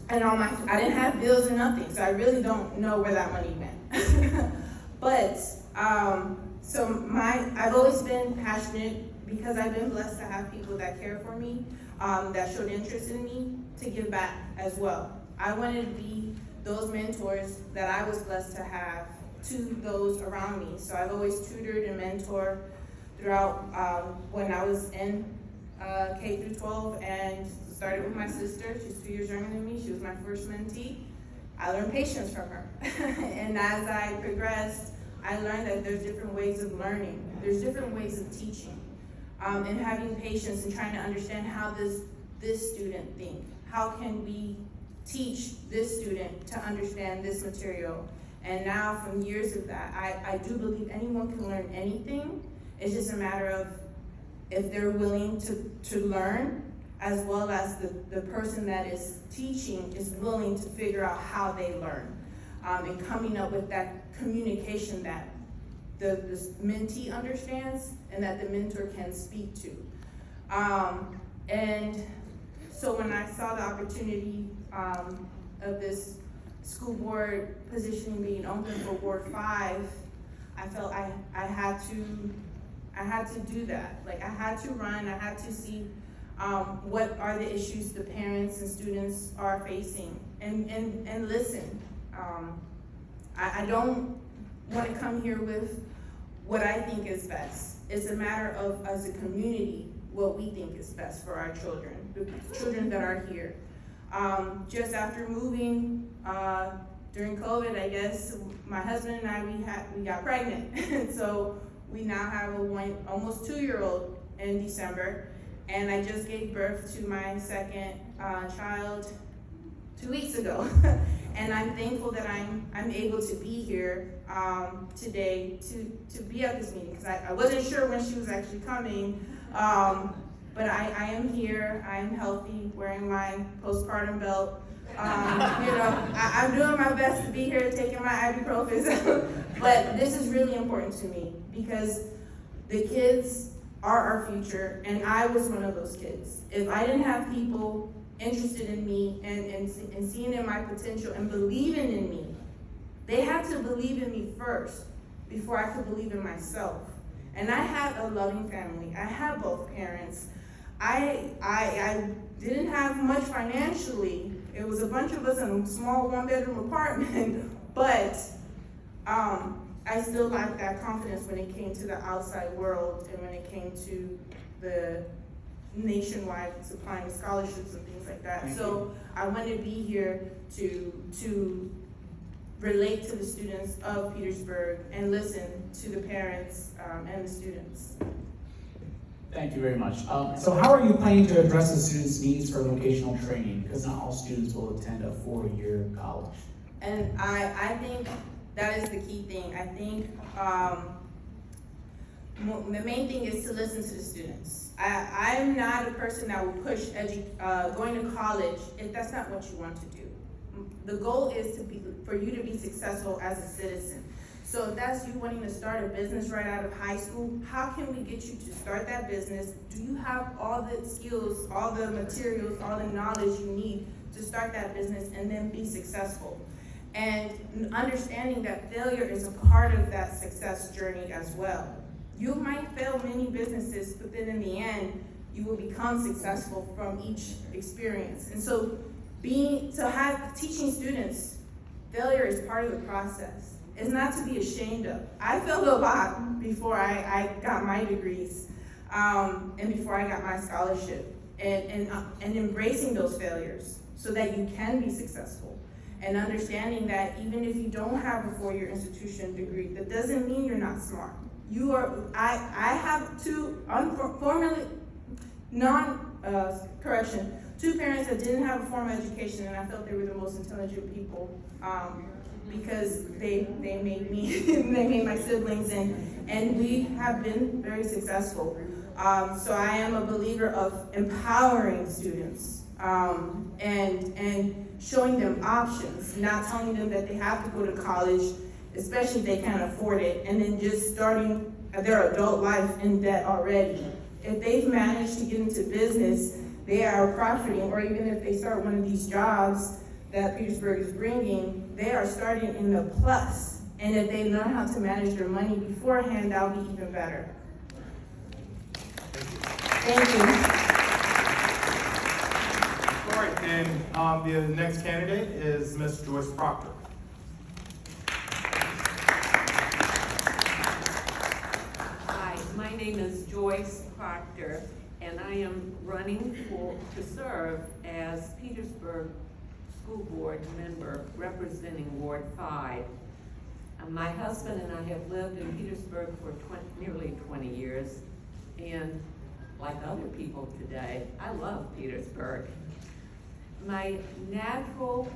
And I didn't have bills or nothing, so I really don't know where that money went. But, I've always been passionate, because I've been blessed to have people that care for me, that showed interest in me, to give back as well. I wanted to be those mentors that I was blessed to have to those around me. So I've always tutored and mentored throughout when I was in K through 12, and started with my sister. She's 2 years younger than me. She was my first mentee. I learned patience from her. And as I progressed, I learned that there's different ways of learning. There's different ways of teaching. And having patience and trying to understand how does this student think? How can we teach this student to understand this material? And now from years of that, I do believe anyone can learn anything. It's just a matter of if they're willing to learn, as well as the person that is teaching is willing to figure out how they learn. And coming up with that communication that the mentee understands and that the mentor can speak to. And so when I saw the opportunity of this school board position being open for Ward 5, I felt I had to do that. Like, I had to run, I had to see what are the issues the parents and students are facing, and listen. I don't want to come here with what I think is best. It's a matter of, as a community, what we think is best for our children, the children that are here. Just after moving during COVID, I guess, my husband and I, we got pregnant. So we now have a almost 2-year-old in December. And I just gave birth to my second child 2 weeks ago. And I'm thankful that I'm able to be here today to be at this meeting, because I wasn't sure when she was actually coming. But I am here, I am healthy, wearing my postpartum belt. I'm doing my best to be here, taking my ibuprofen. But this is really important to me, because the kids are our future, and I was one of those kids. If I didn't have people interested in me and seeing in my potential and believing in me, they had to believe in me first before I could believe in myself. And I had a loving family. I had both parents. I didn't have much financially. It was a bunch of us in a small 1-bedroom apartment, but I still lacked that confidence when it came to the outside world and when it came to the nationwide supplying scholarships and things like that. So I wanted to be here to relate to the students of Petersburg and listen to the parents and the students. Thank you very much. So how are you planning to address the students' needs for vocational training? Because not all students will attend a 4-year college. And I think that is the key thing. I think the main thing is to listen to the students. I'm not a person that will push going to college if that's not what you want to do. The goal is for you to be successful as a citizen. So if that's you wanting to start a business right out of high school, how can we get you to start that business? Do you have all the skills, all the materials, all the knowledge you need to start that business and then be successful? And understanding that failure is a part of that success journey as well. You might fail many businesses, but then in the end, you will become successful from each experience. And so teaching students, failure is part of the process. It's not to be ashamed of. I failed a lot before I got my degrees and before I got my scholarship, and embracing those failures so that you can be successful. And understanding that even if you don't have a 4-year institution degree, that doesn't mean you're not smart. I have two parents that didn't have a formal education, and I felt they were the most intelligent people because they made me, they made my siblings, and we have been very successful. So I am a believer of empowering students and showing them options, not telling them that they have to go to college, especially if they can't afford it, and then just starting their adult life in debt already. If they've managed to get into business, they are profiting, or even if they start one of these jobs that Petersburg is bringing, they are starting in the plus. And if they learn how to manage their money beforehand, that'll be even better. Thank you. All right, and the next candidate is Ms. Joyce Proctor. Hi, my name is Joyce Proctor, and I am running to serve as Petersburg School Board member representing Ward 5. My husband and I have lived in Petersburg for nearly 20 years, and like other people today, I love Petersburg. My natural,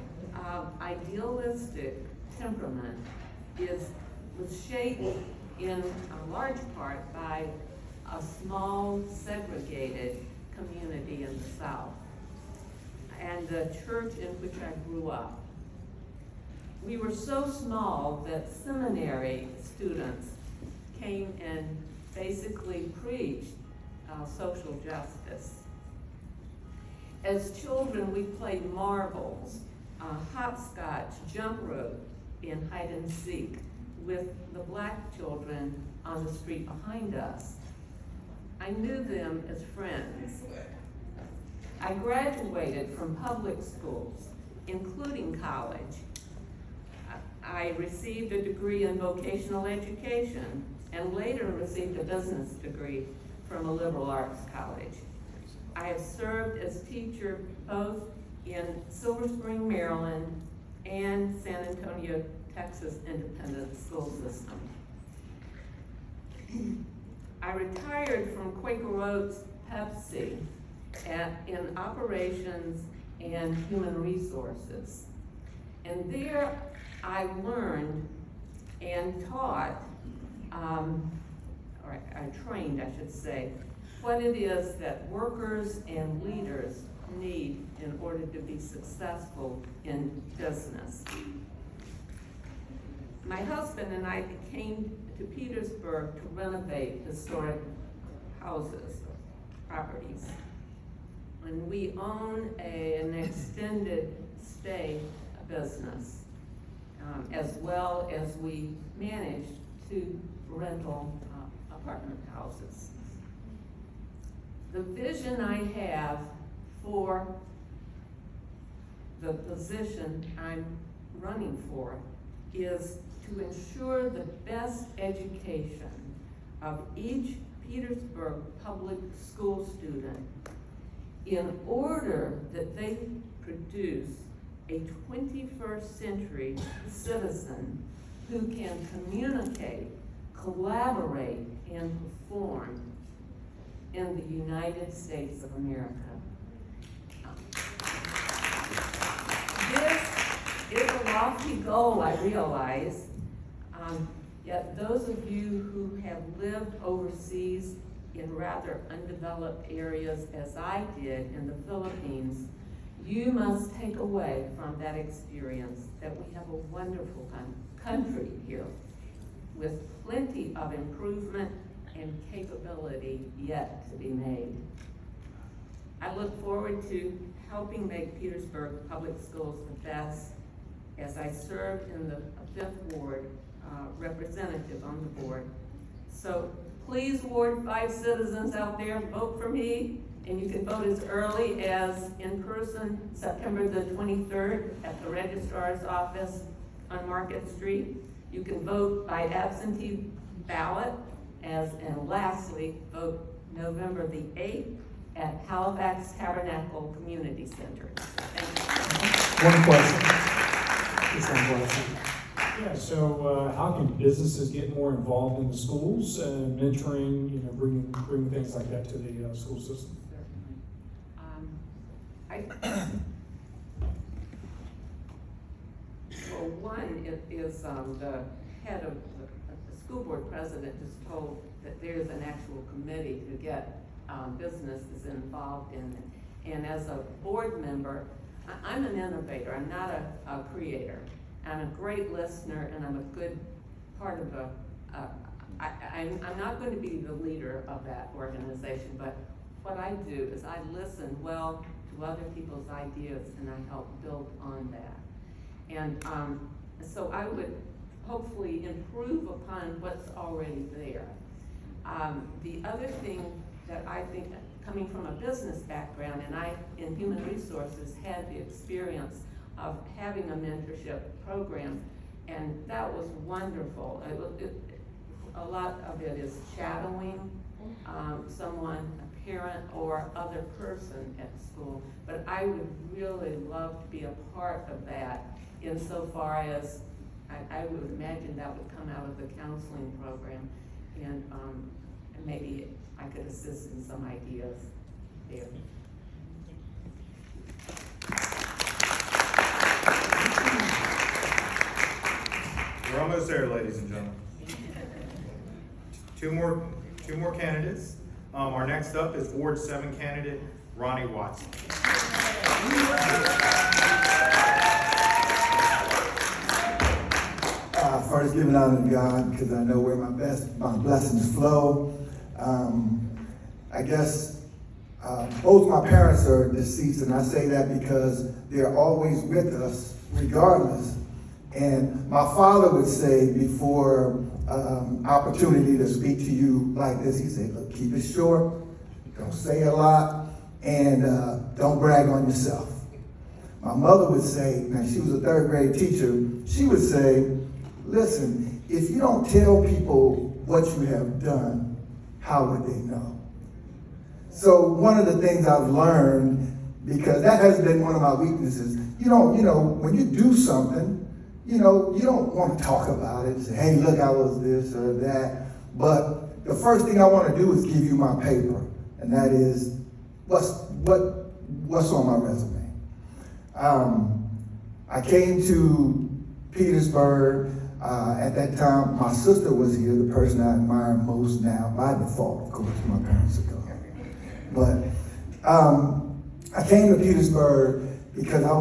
idealistic temperament was shaped in a large part by a small, segregated community in the South and the church in which I grew up. We were so small that seminary students came and basically preached social justice. As children, we played marbles, hopscotch, jump rope, and hide and seek with the black children on the street behind us. I knew them as friends. I graduated from public schools, including college. I received a degree in vocational education and later received a business degree from a liberal arts college. I have served as teacher both in Silver Spring, Maryland and San Antonio, Texas Independent School System. I retired from Quaker Oats Pepsi in operations and human resources. And there I learned and taught, or I trained, I should say, what it is that workers and leaders need in order to be successful in business. My husband and I came to Petersburg to renovate historic houses, properties. And we own an extended stay business, as well as we manage 2 rental apartment houses. The vision I have for the position I'm running for is to ensure the best education of each Petersburg public school student in order that they produce a 21st century citizen who can communicate, collaborate, and perform in the United States of America. This is a lofty goal, I realize, yet those of you who have lived overseas in rather undeveloped areas as I did in the Philippines, you must take away from that experience that we have a wonderful country here with plenty of improvement and capability yet to be made. I look forward to helping make Petersburg public schools the best as I serve in the 5th Ward representative on the board. So please, Ward 5 citizens out there, vote for me, and you can vote as early as in person September the 23rd at the registrar's office on Market Street. You can vote by absentee ballot, and lastly, vote November the 8th at Halifax Tabernacle Community Center. Thank you. One question. Just one question. Yeah, so how can businesses get more involved in the schools and mentoring, bringing things like that to the school system? Well, one is the head of the school board president just told that there's an actual committee to get businesses involved in it. And as a board member, I'm an innovator, I'm not a creator. I'm a great listener, and I'm a good part of I'm not going to be the leader of that organization, but what I do is I listen well to other people's ideas and I help build on that. And so I would hopefully improve upon what's already there. The other thing that I think coming from a business background, and I, in human resources, had the experience of having a mentorship program, and that was wonderful. A lot of it is shadowing someone, a parent or other person at school, but I would really love to be a part of that insofar as I would imagine that would come out of the counseling program, and maybe I could assist in some ideas there. We're almost there, ladies and gentlemen. Two more candidates. Our next up is Ward 7 candidate Ronnie Watson. First, giving honor to God because I know where my blessings flow. I guess both my parents are deceased, and I say that because they're always with us, regardless. And my father would say before opportunity to speak to you like this, he said, look, keep it short, don't say a lot, and don't brag on yourself. My mother would say, now she was a third grade teacher, she would say, listen, if you don't tell people what you have done, how would they know? So one of the things I've learned, because that has been one of my weaknesses, when you do something, you don't want to talk about it, say, hey, look, I was this or that. But the first thing I want to do is give you my paper, and that is what's on my resume. I came to Petersburg. At that time, my sister was here, the person I admire most now, by default, of course, my parents are gone. But I came to Petersburg because I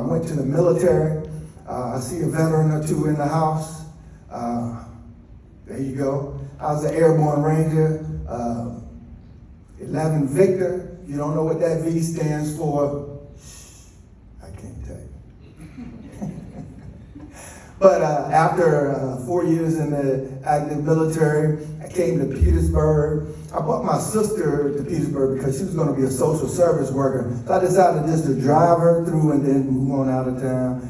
went to the military. I see a veteran or two in the house. There you go. I was an airborne ranger, 11 Victor. You don't know what that V stands for? I can't tell you. But after 4 years in the active military, I came to Petersburg. I brought my sister to Petersburg because she was going to be a social service worker. So I decided just to drive her through and then move on out of town.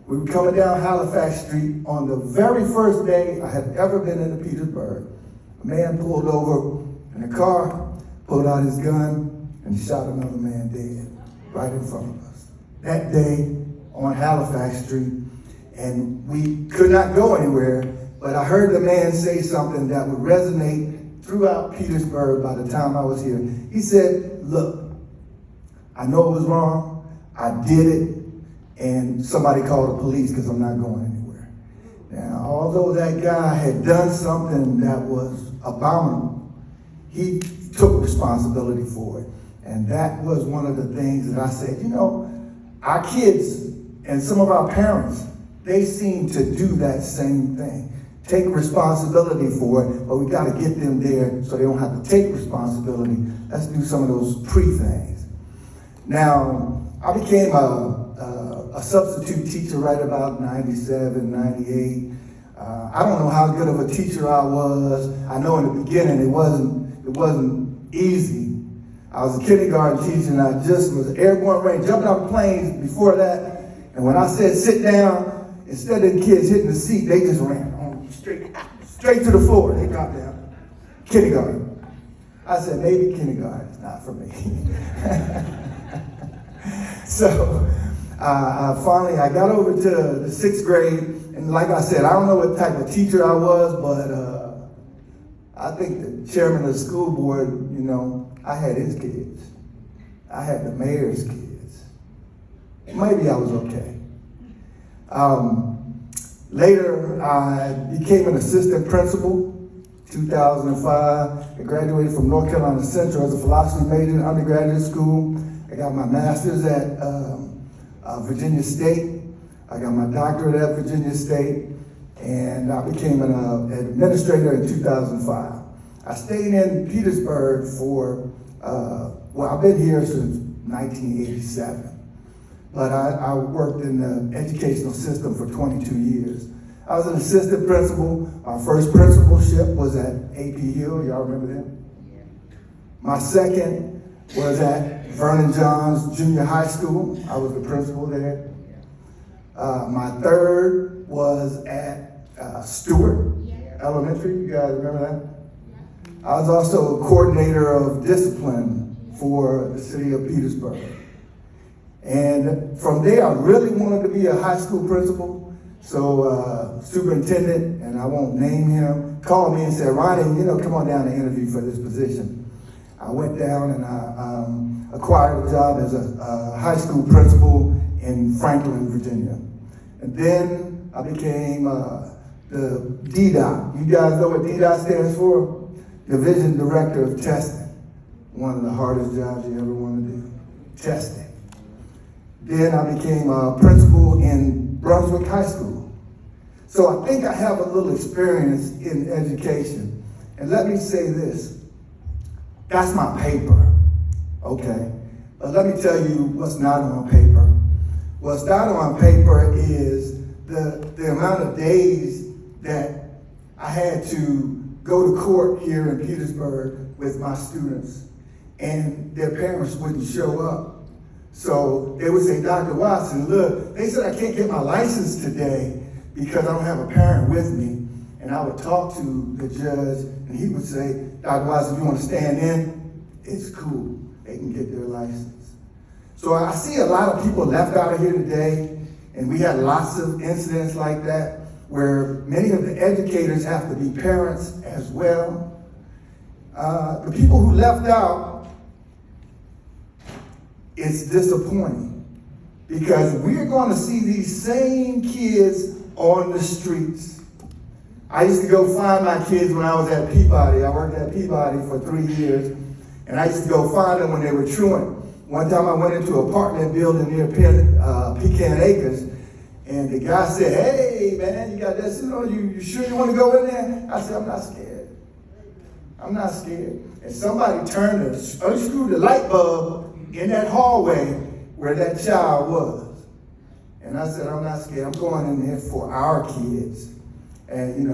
We were coming down Halifax Street on the very first day I had ever been into Petersburg. A man pulled over in a car, pulled out his gun, and shot another man dead right in front of us. That day on Halifax Street, and we could not go anywhere, but I heard the man say something that would resonate throughout Petersburg by the time I was here. He said, look, I know it was wrong, I did it, and somebody called the police because I'm not going anywhere. Now, although that guy had done something that was abominable, he took responsibility for it. And that was one of the things that I said, our kids and some of our parents, they seem to do that same thing. Take responsibility for it, but we got to get them there so they don't have to take responsibility. Let's do some of those pre-things. Now, I became a substitute teacher right about 97, 98. I don't know how good of a teacher I was. I know in the beginning it wasn't easy. I was a kindergarten teacher and I just was an airborne ranger, jumping out of planes before that. And when I said sit down, instead of the kids hitting the seat, they just ran on straight to the floor. They dropped down. Kindergarten. I said, maybe kindergarten is not for me. So finally, I got over to the 6th grade, and like I said, I don't know what type of teacher I was, but I think the chairman of the school board, I had his kids. I had the mayor's kids. Maybe I was okay. Later, I became an assistant principal, 2005. I graduated from North Carolina Central as a philosophy major in undergraduate school. I got my master's at Virginia State. I got my doctorate at Virginia State, and I became an administrator in 2005. I stayed in Petersburg for, I've been here since 1987. But I worked in the educational system for 22 years. I was an assistant principal. Our first principalship was at AP Hill. Y'all remember that? My second was at Vernon Johns Junior High School. I was the principal there. My third was at Stewart Elementary. You guys remember that? I was also a coordinator of discipline for the city of Petersburg. And from there, I really wanted to be a high school principal. So superintendent, and I won't name him, called me and said, Ronnie, come on down to interview for this position. I went down and I acquired a job as a high school principal in Franklin, Virginia. And then I became the DDOT. You guys know what DDOT stands for? Division Director of Testing. One of the hardest jobs you ever want to do, testing. Then I became a principal in Brunswick High School. So I think I have a little experience in education. And let me say this, that's my paper, okay? But let me tell you what's not on paper. What's not on paper is the amount of days that I had to go to court here in Petersburg with my students, and their parents wouldn't show up. So they would say, Dr. Watson, look, they said I can't get my license today because I don't have a parent with me. And I would talk to the judge, and he would say, Dr. Watson, if you want to stand in, it's cool. They can get their license. So I see a lot of people left out of here today, and we had lots of incidents like that where many of the educators have to be parents as well. The people who left out, it's disappointing because we're going to see these same kids on the streets. I used to go find my kids when I was at Peabody. I worked at Peabody for 3 years, and I used to go find them when they were truant. One time I went into an apartment building near Pecan Acres, and the guy said, hey, man, you got that suit on? You sure you want to go in there? I said, I'm not scared. I'm not scared. And somebody unscrewed the light bulb in that hallway where that child was. And I said, I'm not scared. I'm going in there for our kids. And,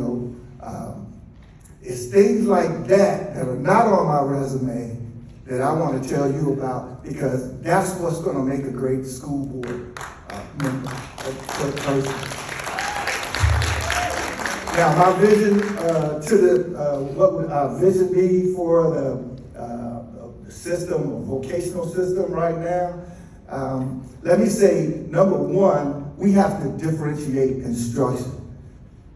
it's things like that that are not on my resume that I want to tell you about, because that's what's going to make a great school board member, a great person. Now, my vision what would our vision be for the system, or vocational system right now? Let me say, number one, we have to differentiate instruction.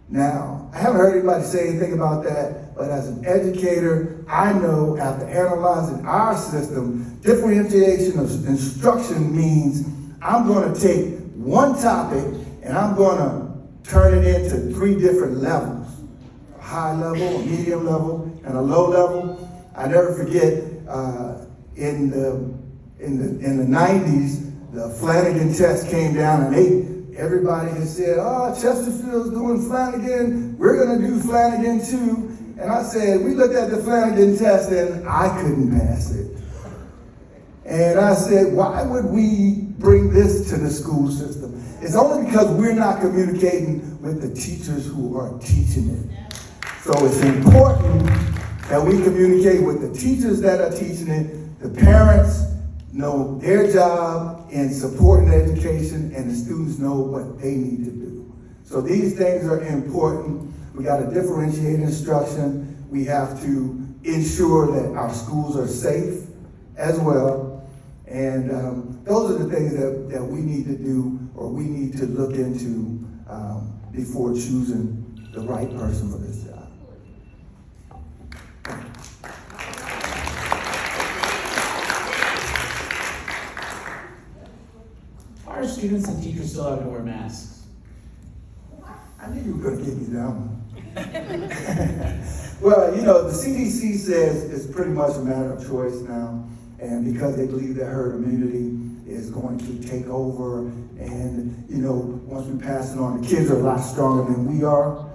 Now, I haven't heard anybody say anything about that, but as an educator, I know after analyzing our system, differentiation of instruction means I'm going to take one topic and I'm going to turn it into 3 different levels: a high level, a medium level, and a low level. I never forget in the 90s, the Flanagan test came down, and everybody had said, oh, Chesterfield's doing Flanagan, we're going to do Flanagan too. And I said, we looked at the Flanagan test and I couldn't pass it. And I said, why would we bring this to the school system? It's only because we're not communicating with the teachers who are teaching it. So it's important that we communicate with the teachers that are teaching it. The parents know their job in supporting education, and the students know what they need to do. So these things are important. We got to differentiate instruction. We have to ensure that our schools are safe as well. And those are the things that we need to do, or we need to look into before choosing the right person for this job. Why are students and teachers still having to wear masks? I knew you were going to get me down. Well, the CDC says it's pretty much a matter of choice now, and because they believe that herd immunity is going to take over, and once we pass it on, the kids are a lot stronger than we are.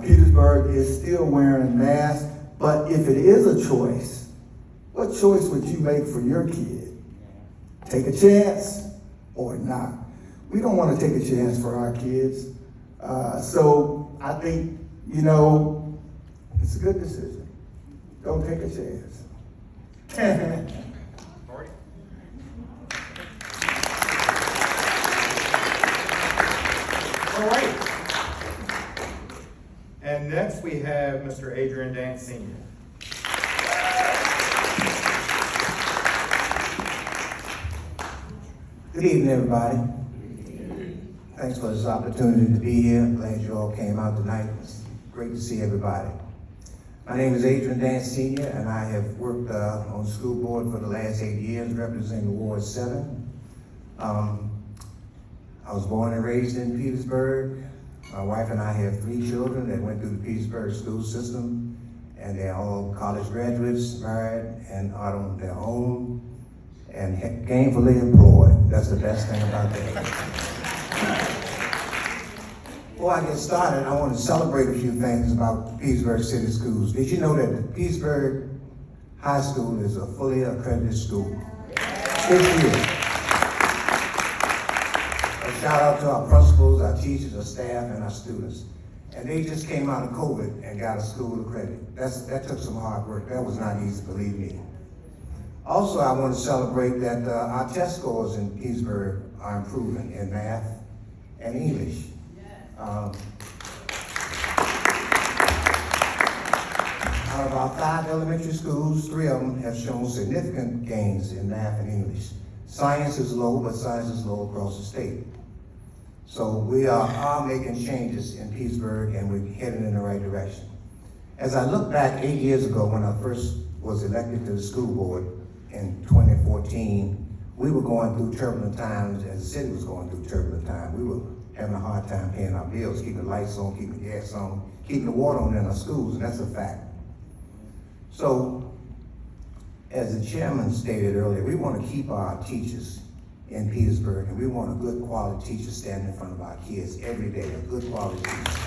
Petersburg is still wearing masks, but if it is a choice, what choice would you make for your kid? Take a chance or not? We don't want to take a chance for our kids. So I think, it's a good decision. Don't take a chance. Marty? All right. And next we have Mr. Adrian Dance Sr. Good evening, everybody. Thanks for this opportunity to be here. Glad you all came out tonight. It's great to see everybody. My name is Adrian Dance Sr., and I have worked on the school board for the last 8 years, representing Ward 7. I was born and raised in Petersburg. My wife and I have 3 children that went through the Petersburg school system, and they're all college graduates, married, and are on their own, and gainfully employed. That's the best thing about that. Before I get started, I want to celebrate a few things about Petersburg City Schools. Did you know that the Petersburg High School is a fully accredited school? This year. A shout out to our principals, our teachers, our staff, and our students. And they just came out of COVID and got a school accredited. That took some hard work. That was not easy, believe me. Also, I want to celebrate that our test scores in Petersburg are improving in math and English. Out of our 5 elementary schools, 3 of them have shown significant gains in math and English. Science is low, but science is low across the state. So we are making changes in Petersburg, and we're heading in the right direction. As I look back 8 years ago when I first was elected to the school board in 2014, we were going through turbulent times, as the city was going through turbulent times. We were having a hard time paying our bills, keeping the lights on, keeping the gas on, keeping the water on in our schools, and that's a fact. So, as the chairman stated earlier, we want to keep our teachers in Petersburg, and we want a good quality teacher standing in front of our kids every day, a good quality teacher.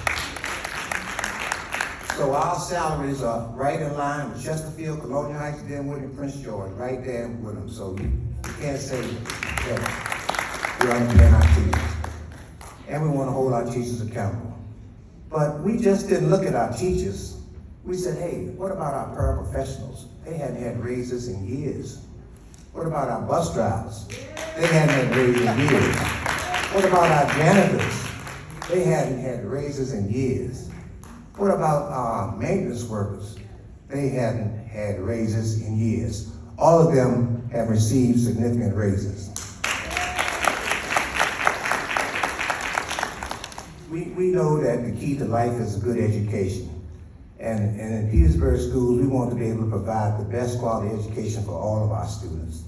So our salaries are right in line with Chesterfield, Colonial Heights, Denwood, and Prince George, right there with them. So you can't say that we're underpaying our teachers. And we want to hold our teachers accountable. But we just didn't look at our teachers. We said, hey, what about our paraprofessionals? They hadn't had raises in years. What about our bus drivers? They hadn't had raises in years. What about our janitors? They hadn't had raises in years. What about our maintenance workers? They hadn't had raises in years. All of them have received significant raises. We know that the key to life is a good education. And in Petersburg schools, we want to be able to provide the best quality education for all of our students.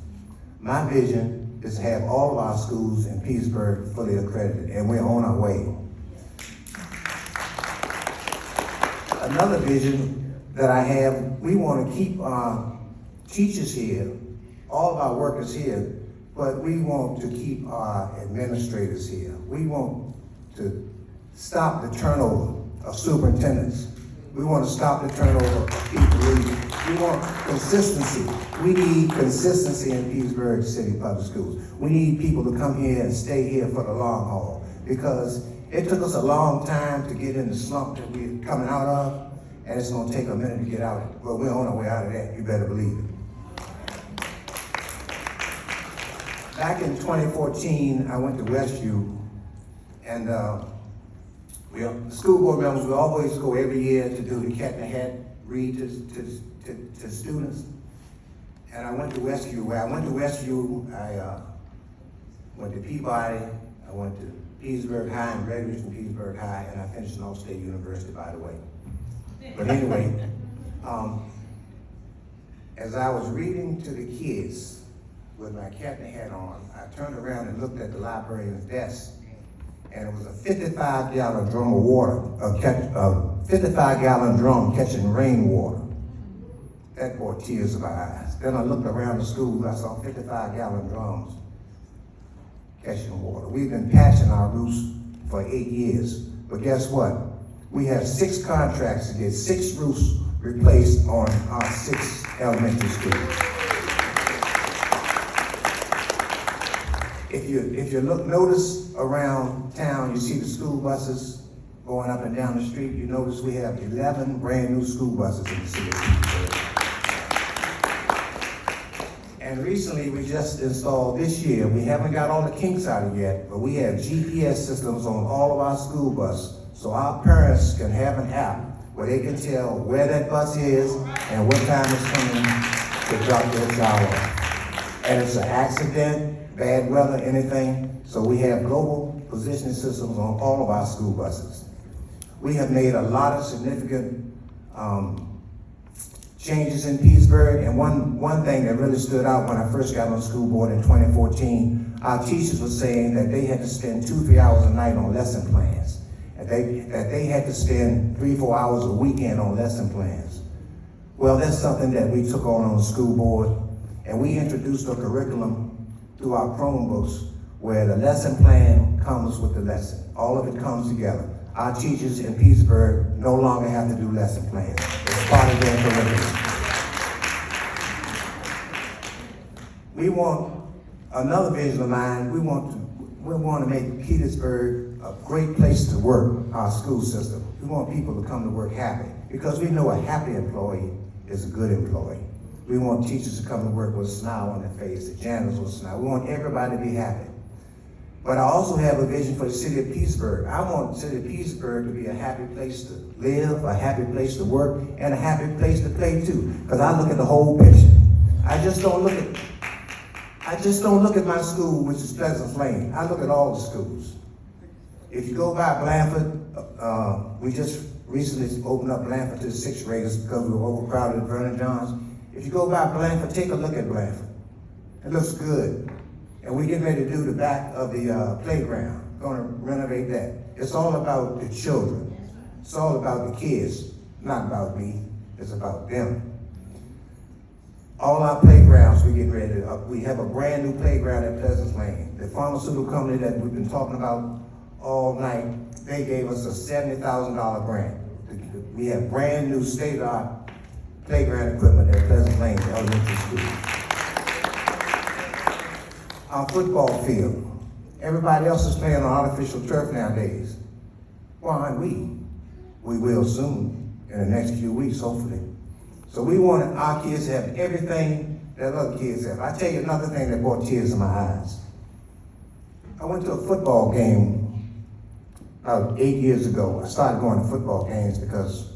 My vision is to have all of our schools in Petersburg fully accredited, and we're on our way. Another vision that I have, we want to keep our teachers here, all of our workers here, but we want to keep our administrators here. We want to stop the turnover of superintendents. We want to stop the turnover of people leaving. We want consistency. We need consistency in Petersburg City Public Schools. We need people to come here and stay here for the long haul, because it took us a long time to get in the slump that we're coming out of, and it's going to take a minute to get out. But we're on our way out of that, you better believe it. Back in 2014, I went to Westview, and the school board members, we always go every year to do the Cat in the Hat read to students. And I went to Westview. Where I went to Westview, I went to Peabody, I went to Petersburg High and graduated from Petersburg High, and I finished North State University, by the way. But anyway, as I was reading to the kids with my Cat in the Hat on, I turned around and looked at the librarian's desk, and it was a 55-gallon drum of water, a 55-gallon drum catching rainwater. That brought tears to my eyes. Then I looked around the school, I saw 55-gallon drums catching water. We've been patching our roofs for 8 years, but guess what? We have 6 contracts to get 6 roofs replaced on our 6 elementary schools. If you notice around town, you see the school buses going up and down the street. You notice we have 11 brand new school buses in the city of Petersburg. And recently, we just installed this year, we haven't got all the kinks out of it yet, but we have GPS systems on all of our school buses. So our parents can have an app where they can tell where that bus is and what time it's coming to drop their child off. And it's an accident, bad weather, anything. So we have global positioning systems on all of our school buses. We have made a lot of significant changes in Petersburg, and one thing that really stood out when I first got on the school board in 2014, our teachers were saying that they had to spend 2-3 hours a night on lesson plans, and that they had to spend 3-4 hours a weekend on lesson plans. Well, that's something that we took on the school board, and we introduced a curriculum through our Chromebooks where the lesson plan comes with the lesson. All of it comes together. Our teachers in Petersburg no longer have to do lesson plans. It's part of their curriculum. We want another vision of mine. We want to make Petersburg a great place to work, our school system. We want people to come to work happy, because we know a happy employee is a good employee. We want teachers to come to work with a smile on their face, the janitors with a smile. We want everybody to be happy. But I also have a vision for the city of Petersburg. I want the city of Petersburg to be a happy place to live, a happy place to work, and a happy place to play too. Because I look at the whole picture. I just don't look at my school, which is Pleasant Plain. I look at all the schools. If you go by Blandford, we just recently opened up Blandford to the 6th graders because we were overcrowded at Vernon Johns. If you go by Blandford, take a look at Blandford. It looks good. And we're getting ready to do the back of the playground. Gonna renovate that. It's all about the children. It's all about the kids, not about me. It's about them. All our playgrounds, we're getting ready to, we have a brand new playground at Pleasant Plain. The pharmaceutical company that we've been talking about all night, they gave us a $70,000 grant. We have brand new state-of-the-art playground equipment at Pleasant Plain Elementary School. Our football field. Everybody else is playing on artificial turf nowadays. Why aren't we? We will soon, in the next few weeks, hopefully. So we want our kids to have everything that other kids have. I tell you another thing that brought tears in my eyes. I went to a football game about 8 years ago. I started going to football games because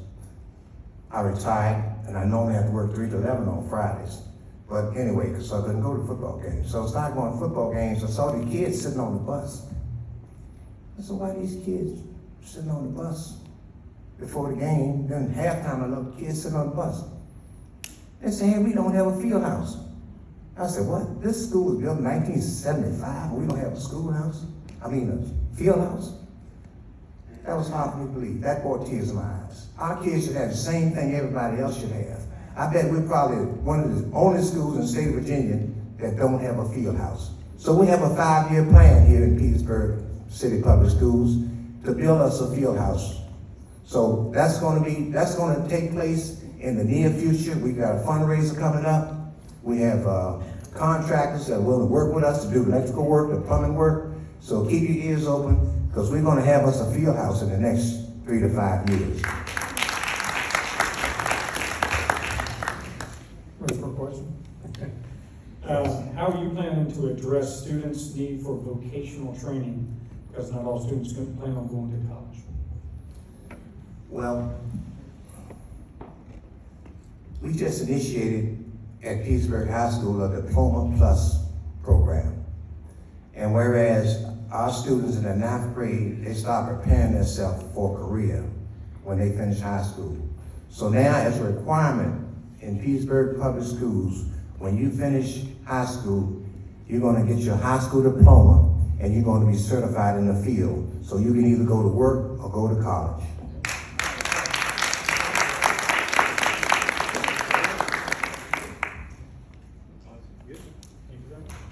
I retired, and I normally have to work 3 to 11 on Fridays. But anyway, because I couldn't go to football games. So I started going to football games. I saw the kids sitting on the bus. I said, why are these kids sitting on the bus before the game? Then halftime, I look, kids sitting on the bus. They said, hey, we don't have a field house. I said, what? This school was built in 1975 and we don't have a schoolhouse? I mean, a field house? That was hard for me to believe. That brought tears in my eyes. Our kids should have the same thing everybody else should have. I bet we're probably one of the only schools in the state of Virginia that don't have a field house. So we have a 5-year plan here in Petersburg City Public Schools to build us a field house. So that's going to take place in the near future. We got a fundraiser coming up. We have contractors that are willing to work with us to do electrical work, the plumbing work. So keep your ears open, because we're going to have us a field house in the next 3 to 5 years. Ready for a question? Okay. How are you planning to address students' need for vocational training? Because not all students can plan on going to college. Well, we just initiated at Petersburg High School a Diploma Plus program. And whereas our students in the 9th grade, they start preparing themselves for a career when they finish high school. So now as a requirement in Petersburg Public Schools, when you finish high school, you're going to get your high school diploma and you're going to be certified in the field. So you can either go to work or go to college.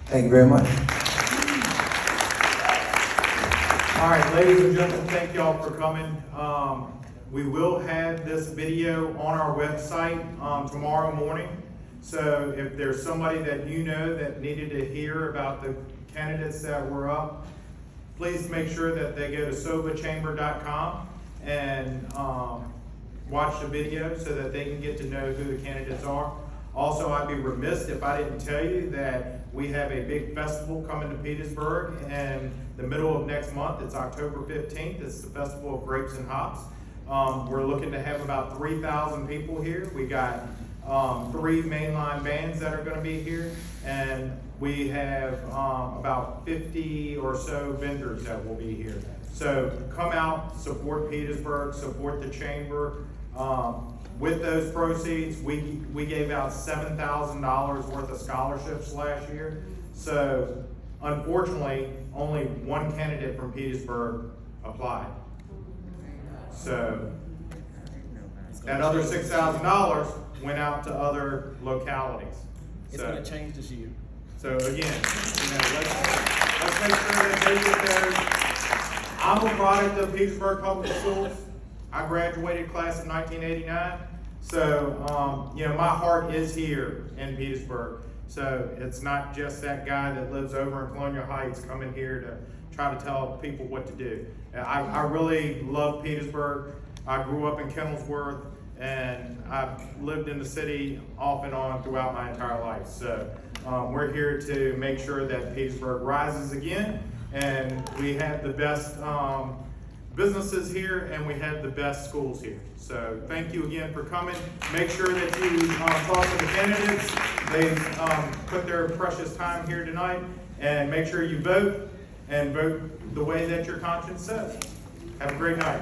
Thank you very much. All right, ladies and gentlemen, thank y'all for coming. We will have this video on our website tomorrow morning. So if there's somebody that you know that needed to hear about the candidates that were up, please make sure that they go to sovachamber.com and watch the video so that they can get to know who the candidates are. Also, I'd be remiss if I didn't tell you that we have a big festival coming to Petersburg in the middle of next month. It's October 15th. It's the Festival of Grapes and Hops. We're looking to have about 3,000 people here. We got 3 mainline bands that are gonna be here, and we have about 50 or so vendors that will be here. So come out, support Petersburg, support the chamber. With those proceeds, we gave out $7,000 worth of scholarships last year. So unfortunately, only one candidate from Petersburg applied. So that other $6,000 went out to other localities. It's gonna change this year. So again, let's make sure that they get theirs. I'm a product of Petersburg Public Schools. I graduated class of 1989. So, my heart is here in Petersburg. So it's not just that guy that lives over in Colonial Heights coming here to try to tell people what to do. I really love Petersburg. I grew up in Kennelsworth, and I've lived in the city off and on throughout my entire life. So we're here to make sure that Petersburg rises again, and we have the best businesses here, and we have the best schools here. So thank you again for coming. Make sure that you talk to the candidates. They've put their precious time here tonight, and make sure you vote, and vote the way that your conscience says. Have a great night.